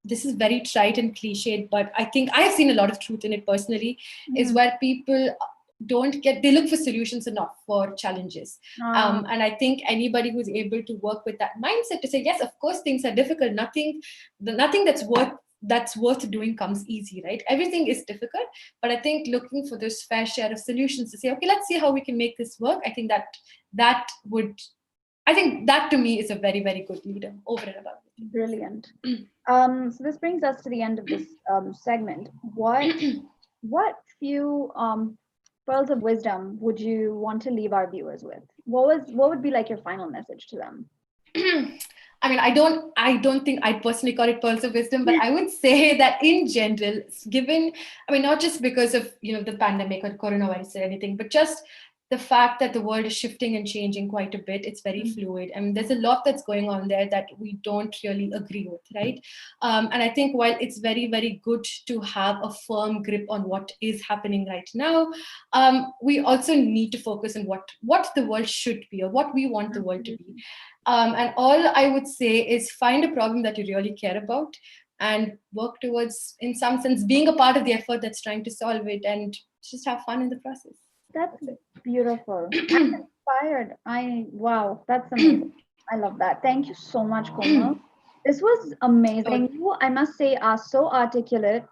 this is very trite and cliched, but I think I have seen a lot of truth in it personally, is where people they look for solutions and not for challenges. And I think anybody who's able to work with that mindset to say, yes, of course, things are difficult. Nothing that's worth doing comes easy, right? Everything is difficult, but I think looking for this fair share of solutions to say, okay, let's see how we can make this work. I think that to me is a very, very good leader over and above. Brilliant. So this brings us to the end of this segment. What few pearls of wisdom would you want to leave our viewers with? What would be like your final message to them? I mean, I don't think I'd personally call it pearls of wisdom, but I would say that in general, not just because of, the pandemic or coronavirus or anything, but just the fact that the world is shifting and changing quite a bit. It's very fluid. I mean, there's a lot that's going on there that we don't really agree with, right? And I think while it's very, very good to have a firm grip on what is happening right now, we also need to focus on what the world should be, or what we want the world to be. And all I would say is find a problem that you really care about and work towards, in some sense, being a part of the effort that's trying to solve it, and just have fun in the process. That's beautiful. I'm inspired. Wow, that's amazing. I love that. Thank you so much, Komal. This was amazing. You, I must say, are so articulate.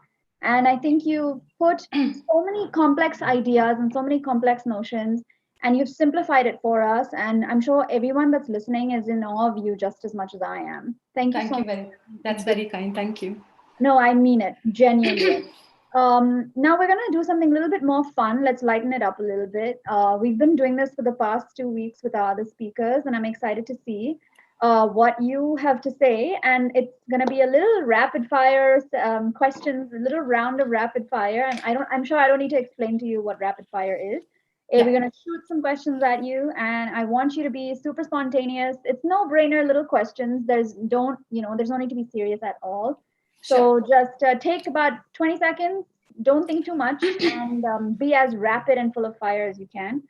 And I think you put so many complex ideas and so many complex notions, and you've simplified it for us. And I'm sure everyone that's listening is in awe of you just as much as I am. Thank you so much. That's very kind. Thank you. No, I mean it, genuinely. Now we're going to do something a little bit more fun. Let's lighten it up a little bit. We've been doing this for the past 2 weeks with our other speakers, and I'm excited to see. what you have to say, and it's going to be a little rapid fire questions, a little round of rapid fire. And I'm sure I don't need to explain to you what rapid fire is. Yeah. We're going to shoot some questions at you, and I want you to be super spontaneous. It's no brainer little questions. There's no need to be serious at all. So just take about 20 seconds. Don't think too much, and be as rapid and full of fire as you can.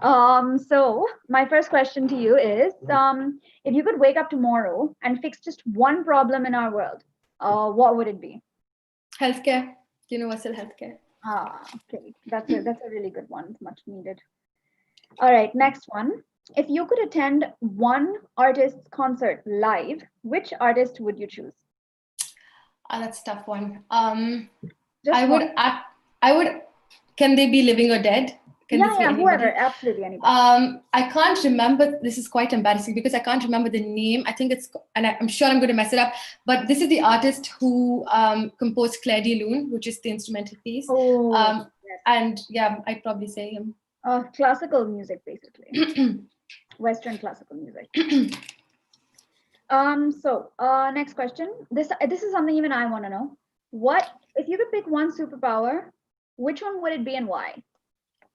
So my first question to you is, if you could wake up tomorrow and fix just one problem in our world, what would it be? Healthcare, universal healthcare. Okay, that's a really good one. It's much needed. All right, next one. If you could attend one artist's concert live, which artist would you choose? That's a tough one. Just I would. one. I would. Can they be living or dead? Can this be anybody? Whoever, absolutely anybody. I can't remember. This is quite embarrassing because I can't remember the name. I think it's, and I'm sure I'm going to mess it up. But this is the artist who composed Claire de Lune, which is the instrumental piece. Yes. And yeah, I'd probably say him. Classical music, basically. Western classical music. So next question. This is something even I want to know. What if you could pick one superpower? Which one would it be and why?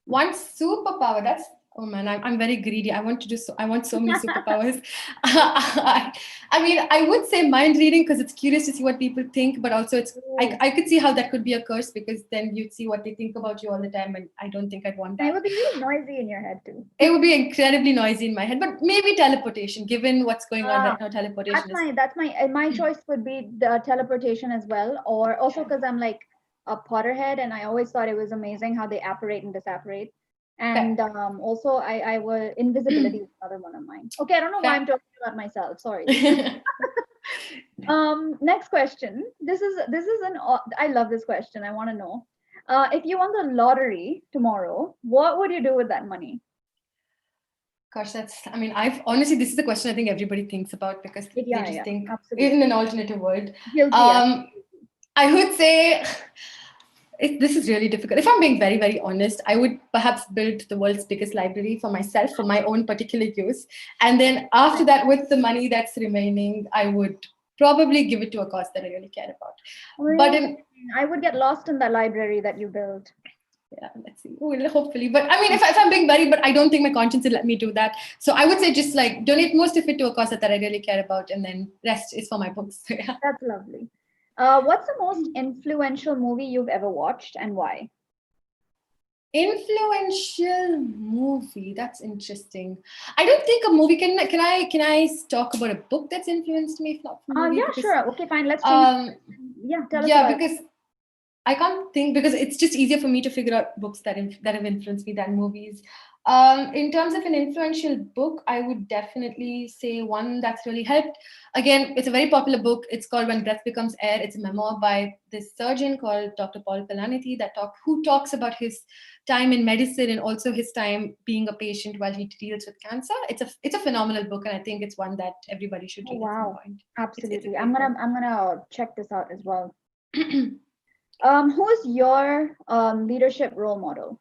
One superpower. That's, oh man, I'm very greedy. I want so many superpowers. I mean, I would say mind reading because it's curious to see what people think, but also I could see how that could be a curse because then you'd see what they think about you all the time, and I don't think I'd want that. It would be really noisy in your head too. It would be incredibly noisy in my head, but maybe teleportation, given what's going on right now. Teleportation. My choice would be the teleportation as well, or also because I'm like a Potterhead, and I always thought it was amazing how they apparate and disapparate. And also I was invisibility is another one of mine. Okay, I don't know why I'm talking about myself. Sorry. Next question. This is I love this question. I want to know. If you won the lottery tomorrow, what would you do with that money? Gosh, this is the question I think everybody thinks about because they just think absolutely. in an alternative world. Guilty, I would say this is really difficult. If I'm being very, very honest, I would perhaps build the world's biggest library for myself, for my own particular use. And then after that, with the money that's remaining, I would probably give it to a cause that I really care about. Really? But I would get lost in that library that you built. Yeah, let's see. Well, hopefully. But I mean, if I'm being very, but I don't think my conscience will let me do that. So I would say just like donate most of it to a cause that I really care about, and then rest is for my books. So, yeah. That's lovely. What's the most influential movie you've ever watched and why? Influential movie. That's interesting. I don't think a movie can I talk about a book that's influenced me, if not movie? Yeah, sure. Okay, fine. Let's change. Tell us about because I can't think because it's just easier for me to figure out books that have influenced me than movies. In terms of an influential book, I would definitely say one that's really helped. Again, it's a very popular book. It's called When Breath Becomes Air. It's a memoir by this surgeon called Dr. Paul Kalanithi who talks about his time in medicine and also his time being a patient while he deals with cancer. It's a phenomenal book, and I think it's one that everybody should read at some point. Absolutely. I'm gonna check this out as well. Who is your leadership role model?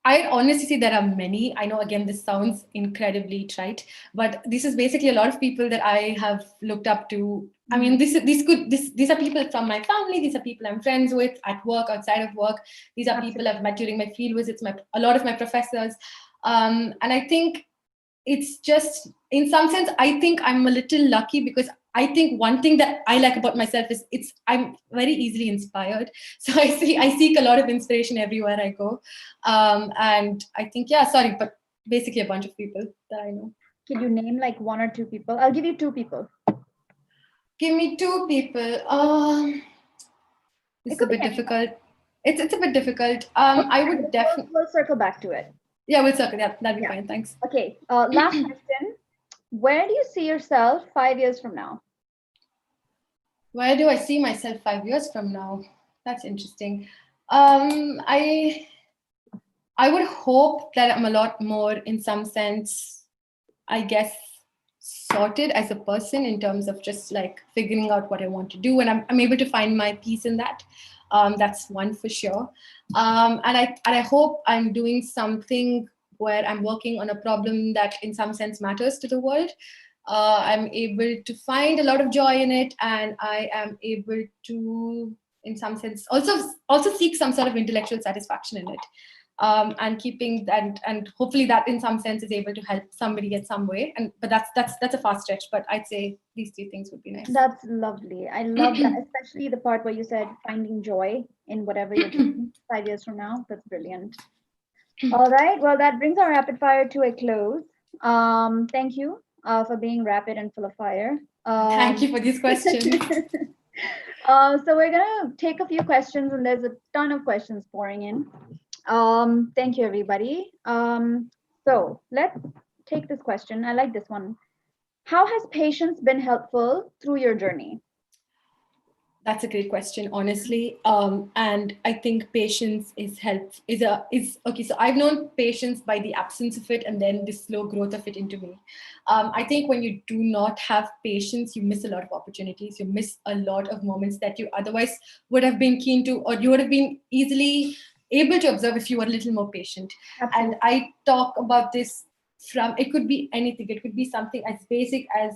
I honestly say there are many. I know, again, this sounds incredibly trite, but this is basically a lot of people that I have looked up to. I mean, these are people from my family. These are people I'm friends with at work, outside of work. These are people I've met during my field visits, a lot of my professors. And I think it's just, in some sense, I think I'm a little lucky because I think one thing that I like about myself is I'm very easily inspired. So I seek a lot of inspiration everywhere I go. And I think, but basically a bunch of people that I know. Can you name like one or two people? I'll give you two people. Give me two people. It's a bit difficult. It's a bit difficult. I would definitely. We'll circle back to it. Yeah, we'll circle. Yeah, that'd be fine. Thanks. Okay. Last question. Where do you see yourself 5 years from now? Where do I see myself 5 years from now? That's interesting. I would hope that I'm a lot more, in some sense, I guess, sorted as a person in terms of just like figuring out what I want to do, and I'm able to find my peace in that. That's one for sure. And I hope I'm doing something where I'm working on a problem that in some sense matters to the world, I'm able to find a lot of joy in it, and I am able to, in some sense, also seek some sort of intellectual satisfaction in it, and keeping that, and hopefully that in some sense is able to help somebody in some way. But that's a fast stretch. But I'd say these three things would be nice. That's lovely. I love that, especially the part where you said finding joy in whatever you're doing 5 years from now. That's brilliant. All right. Well, that brings our rapid fire to a close. Thank you for being rapid and full of fire. Thank you for these questions. So we're gonna take a few questions, and there's a ton of questions pouring in. Thank you, everybody. So let's take this question. I like this one. How has patience been helpful through your journey? That's a great question, honestly. And I think patience is okay. So I've known patience by the absence of it and then the slow growth of it into me. I think when you do not have patience, you miss a lot of opportunities. You miss a lot of moments that you otherwise would have been keen to, or you would have been easily able to observe if you were a little more patient. Absolutely. And I talk about this from, it could be anything. It could be something as basic as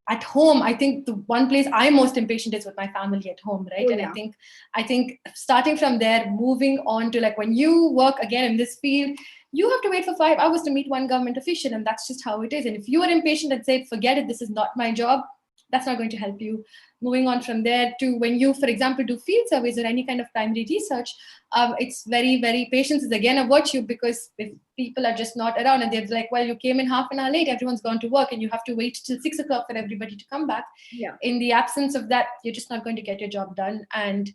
at home. I think the one place I'm most impatient is with my family at home, right? Oh, and yeah. I think starting from there, moving on to like when you work again in this field, you have to wait for 5 hours to meet one government official, and that's just how it is. And if you are impatient and say, forget it, this is not my job, that's not going to help you. Moving on from there to when you, for example, do field surveys or any kind of primary research, it's very, very, patience is again a virtue, because if people are just not around and they're like, well, you came in half an hour late, everyone's gone to work, and you have to wait till 6 o'clock for everybody to come back. Yeah. In the absence of that, you're just not going to get your job done. And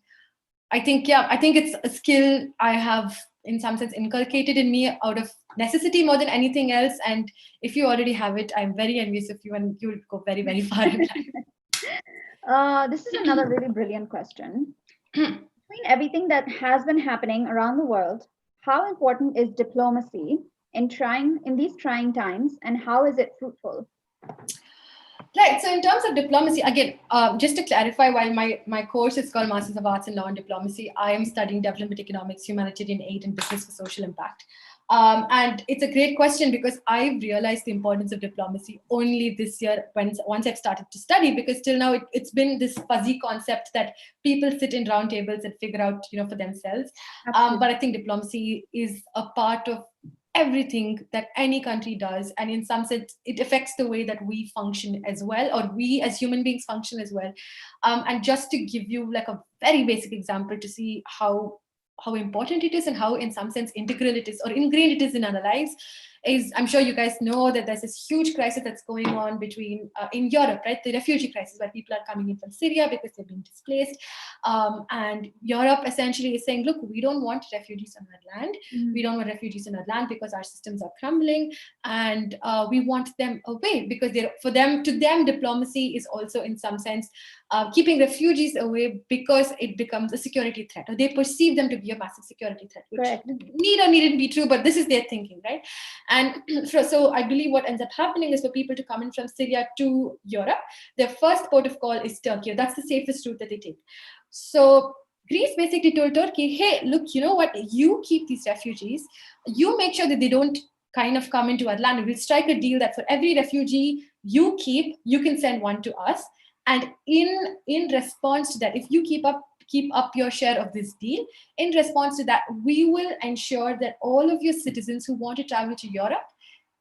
I think it's a skill I have in some sense inculcated in me out of necessity more than anything else. And if you already have it, I'm very envious of you, and you'll go very, very far in life. This is another really brilliant question. Between everything that has been happening around the world, how important is diplomacy in these trying times, and how is it fruitful? Right. So in terms of diplomacy, again, just to clarify, while my course is called Masters of Arts in Law and Diplomacy, I am studying development economics, humanitarian aid, and business for social impact. And it's a great question, because I've realized the importance of diplomacy only this year once I've started to study, because till now it's been this fuzzy concept that people sit in round tables and figure out, for themselves. But I think diplomacy is a part of everything that any country does, and in some sense it affects the way that we function as well, or we as human beings function as well. And just to give you like a very basic example to see how important it is, and how in some sense integral it is or ingrained it is in our lives, is I'm sure you guys know that there's this huge crisis that's going on between in Europe, right? The refugee crisis, where people are coming in from Syria because they've been displaced. And Europe essentially is saying, look, we don't want refugees on our land. We don't want refugees in our land because our systems are crumbling, and we want them away, because to them, diplomacy is also in some sense keeping refugees away, because it becomes a security threat, or they perceive them to be a massive security threat, which Correct. need or needn't be true, but this is their thinking, right? And so I believe what ends up happening is for people to come in from Syria to Europe, their first port of call is Turkey. That's the safest route that they take. So Greece basically told Turkey, hey, look, you know what? You keep these refugees. You make sure that they don't kind of come into our land. We'll strike a deal that for every refugee you keep, you can send one to us. And in response to that, if you keep up your share of this deal, in response to that, we will ensure that all of your citizens who want to travel to Europe,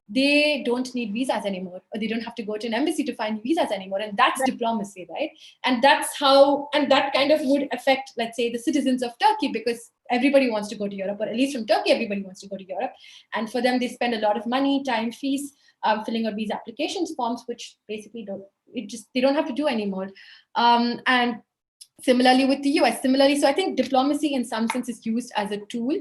they don't need visas anymore, or they don't have to go to an embassy to find visas anymore. And that's diplomacy, right? And that's how, and that kind of would affect, let's say, the citizens of Turkey, because everybody wants to go to Europe, or at least from Turkey, everybody wants to go to Europe. And for them, they spend a lot of money, time, fees, filling out visa applications forms, which basically they don't have to do anymore. And similarly with the US, so I think diplomacy in some sense is used as a tool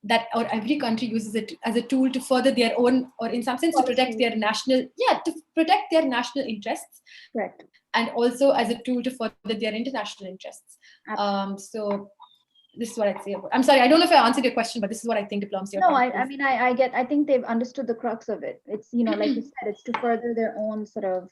that, or every country uses it as a tool to further their own, or in some sense to protect their national interests. Correct. And also as a tool to further their international interests. So this is what I'd say about. I'm sorry, I don't know if I answered your question, but this is what I think diplomacy. No, I think they've understood the crux of it. It's, like you said, it's to further their own sort of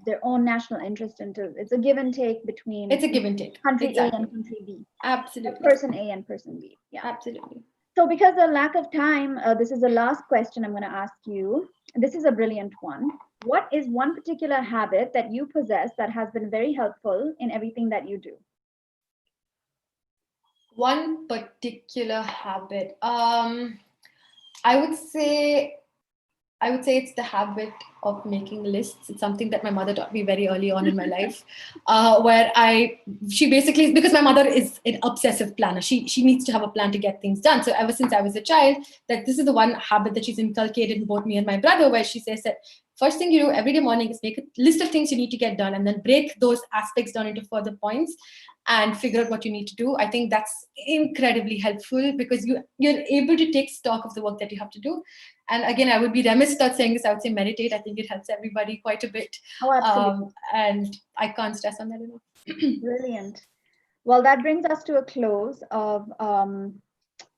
their own national interest into. It's a give and take between. It's a give and take. Country exactly. A and country B. Absolutely. Person A and person B. Yeah. Absolutely. So because of lack of time, this is the last question I'm going to ask you. This is a brilliant one. What is one particular habit that you possess that has been very helpful in everything that you do? One particular habit. I would say it's the habit of making lists. It's something that my mother taught me very early on in my life, where she basically, because my mother is an obsessive planner. She needs to have a plan to get things done. So ever since I was a child, that this is the one habit that she's inculcated in both me and my brother, where she says that first thing you do every day morning is make a list of things you need to get done, and then break those aspects down into further points and figure out what you need to do. I think that's incredibly helpful because you're able to take stock of the work that you have to do. And again, I would be remiss without saying this. I would say meditate. I think it helps everybody quite a bit. Oh, absolutely. And I can't stress on that enough. Brilliant. Well, that brings us to a close of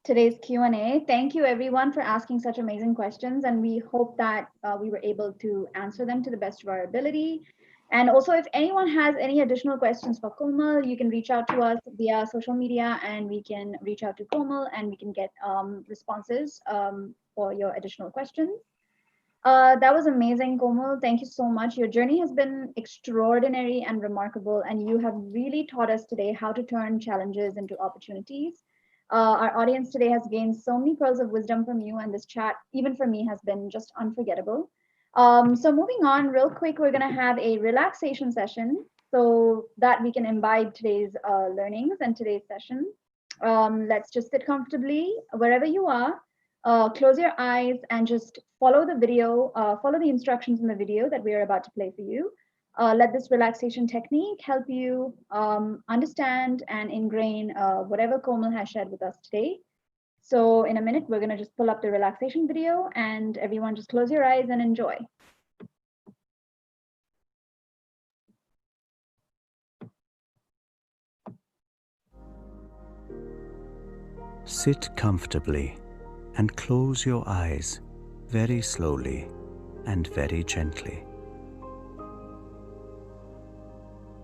today's Q&A. Thank you everyone for asking such amazing questions, and we hope that we were able to answer them to the best of our ability. And also, if anyone has any additional questions for Komal, you can reach out to us via social media, and we can reach out to Komal and we can get responses for your additional questions. That was amazing, Komal. Thank you so much. Your journey has been extraordinary and remarkable, and you have really taught us today how to turn challenges into opportunities. Our audience today has gained so many pearls of wisdom from you, and this chat, even for me, has been just unforgettable. So moving on real quick, we're going to have a relaxation session so that we can imbibe today's learnings and today's session. Let's just sit comfortably wherever you are. Close your eyes and just follow the video, follow the instructions in the video that we are about to play for you. Let this relaxation technique help you understand and ingrain whatever Komal has shared with us today. So in a minute, we're going to just pull up the relaxation video, and everyone just close your eyes and enjoy. Sit comfortably and close your eyes very slowly and very gently.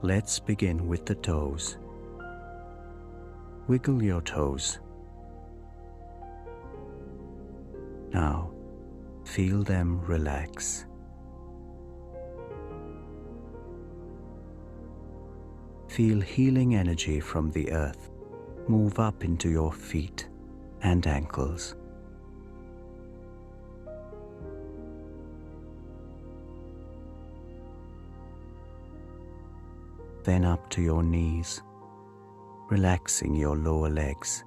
Let's begin with the toes. Wiggle your toes. Now, feel them relax. Feel healing energy from the earth move up into your feet and ankles. Then up to your knees, relaxing your lower legs.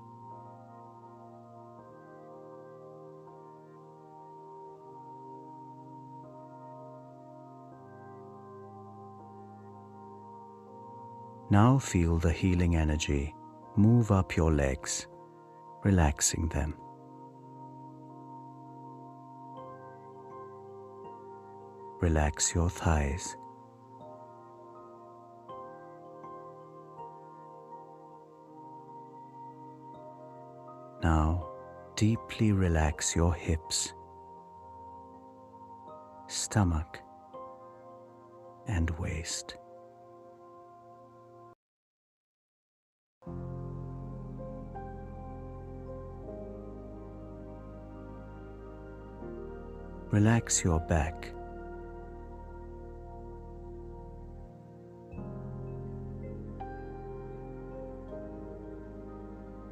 Now feel the healing energy move up your legs, relaxing them. Relax your thighs. Now, deeply relax your hips, stomach, and waist. Relax your back.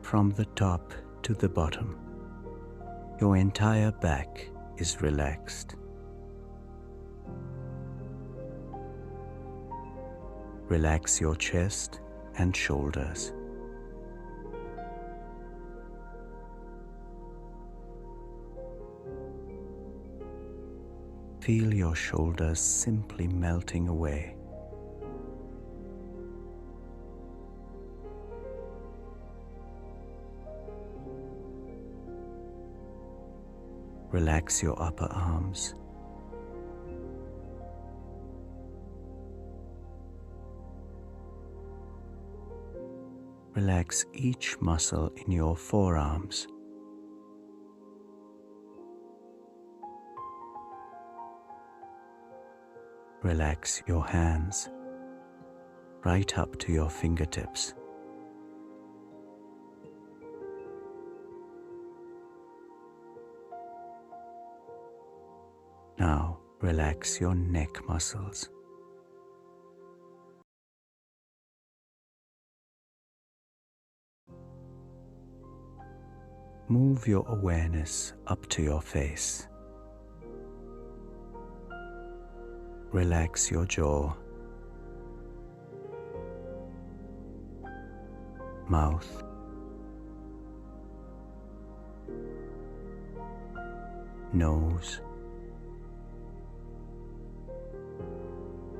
From the top to the bottom, your entire back is relaxed. Relax your chest and shoulders. Feel your shoulders simply melting away. Relax your upper arms. Relax each muscle in your forearms. Relax your hands right up to your fingertips. Now relax your neck muscles. Move your awareness up to your face. Relax your jaw, mouth, nose,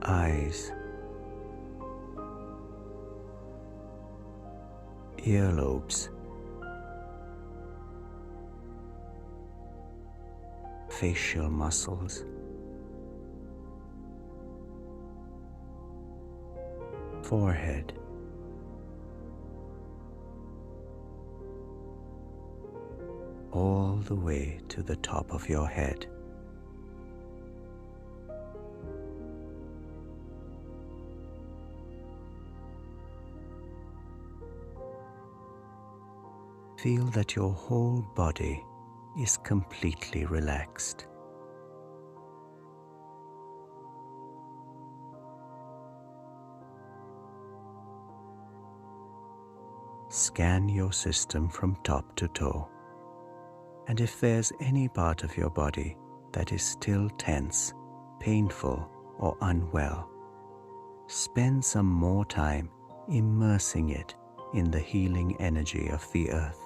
eyes, earlobes, facial muscles, forehead, all the way to the top of your head. Feel that your whole body is completely relaxed. Scan your system from top to toe, and if there's any part of your body that is still tense, painful, or unwell, spend some more time immersing it in the healing energy of the earth.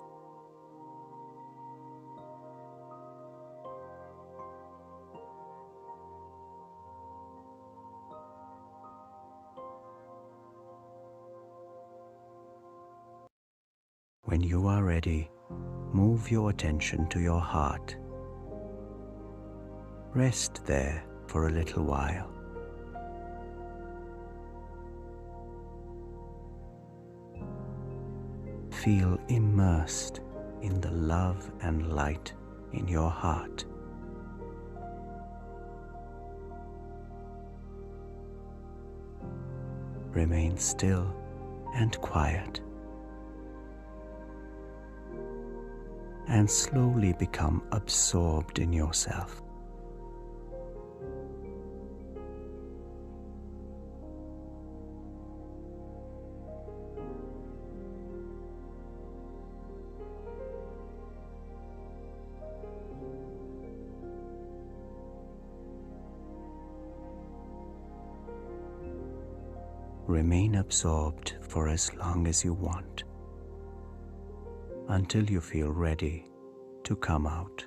When you are ready, move your attention to your heart. Rest there for a little while. Feel immersed in the love and light in your heart. Remain still and quiet, and slowly become absorbed in yourself. Remain absorbed for as long as you want, until you feel ready to come out.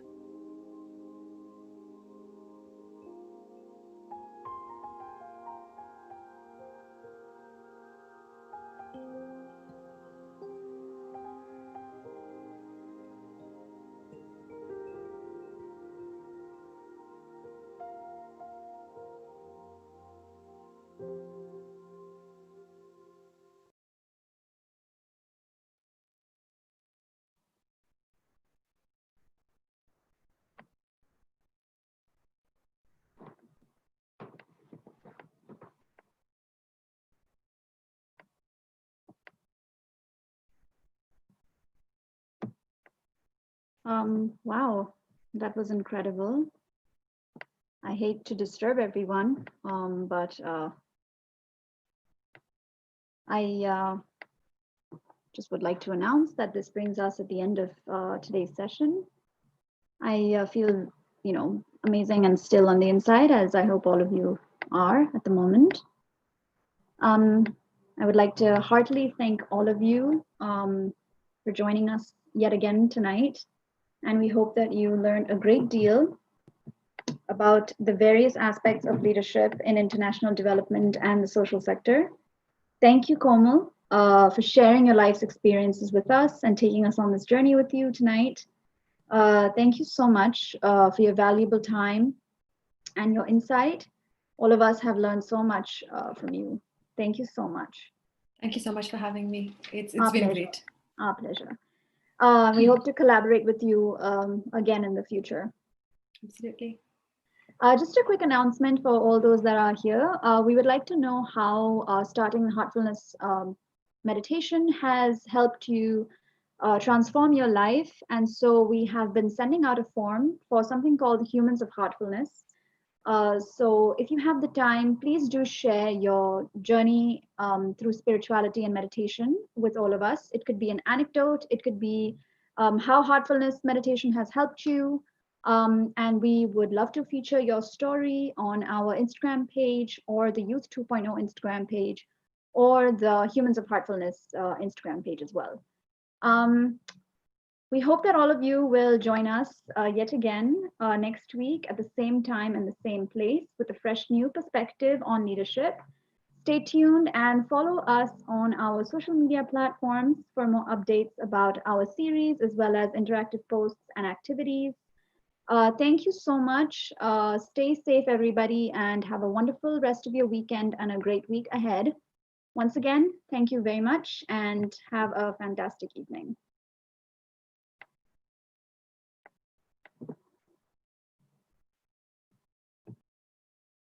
Wow, that was incredible. I hate to disturb everyone, but I just would like to announce that this brings us at the end of today's session. I feel, amazing and still on the inside, as I hope all of you are at the moment. I would like to heartily thank all of you for joining us yet again tonight. And we hope that you learned a great deal about the various aspects of leadership in international development and the social sector. Thank you, Komal, for sharing your life's experiences with us and taking us on this journey with you tonight. Thank you so much for your valuable time and your insight. All of us have learned so much from you. Thank you so much. Thank you so much for having me. It's Our been pleasure. great. Our pleasure. We hope to collaborate with you again in the future. Absolutely. Just a quick announcement for all those that are here. We would like to know how starting the Heartfulness meditation has helped you transform your life. And so we have been sending out a form for something called Humans of Heartfulness. So if you have the time, please do share your journey through spirituality and meditation with all of us. It could be an anecdote, it could be how heartfulness meditation has helped you. And we would love to feature your story on our Instagram page or the Youth 2.0 Instagram page or the Humans of Heartfulness Instagram page as well. We hope that all of you will join us yet again next week at the same time and the same place with a fresh new perspective on leadership. Stay tuned and follow us on our social media platforms for more updates about our series as well as interactive posts and activities. Thank you so much. Stay safe, everybody, and have a wonderful rest of your weekend and a great week ahead. Once again, thank you very much and have a fantastic evening.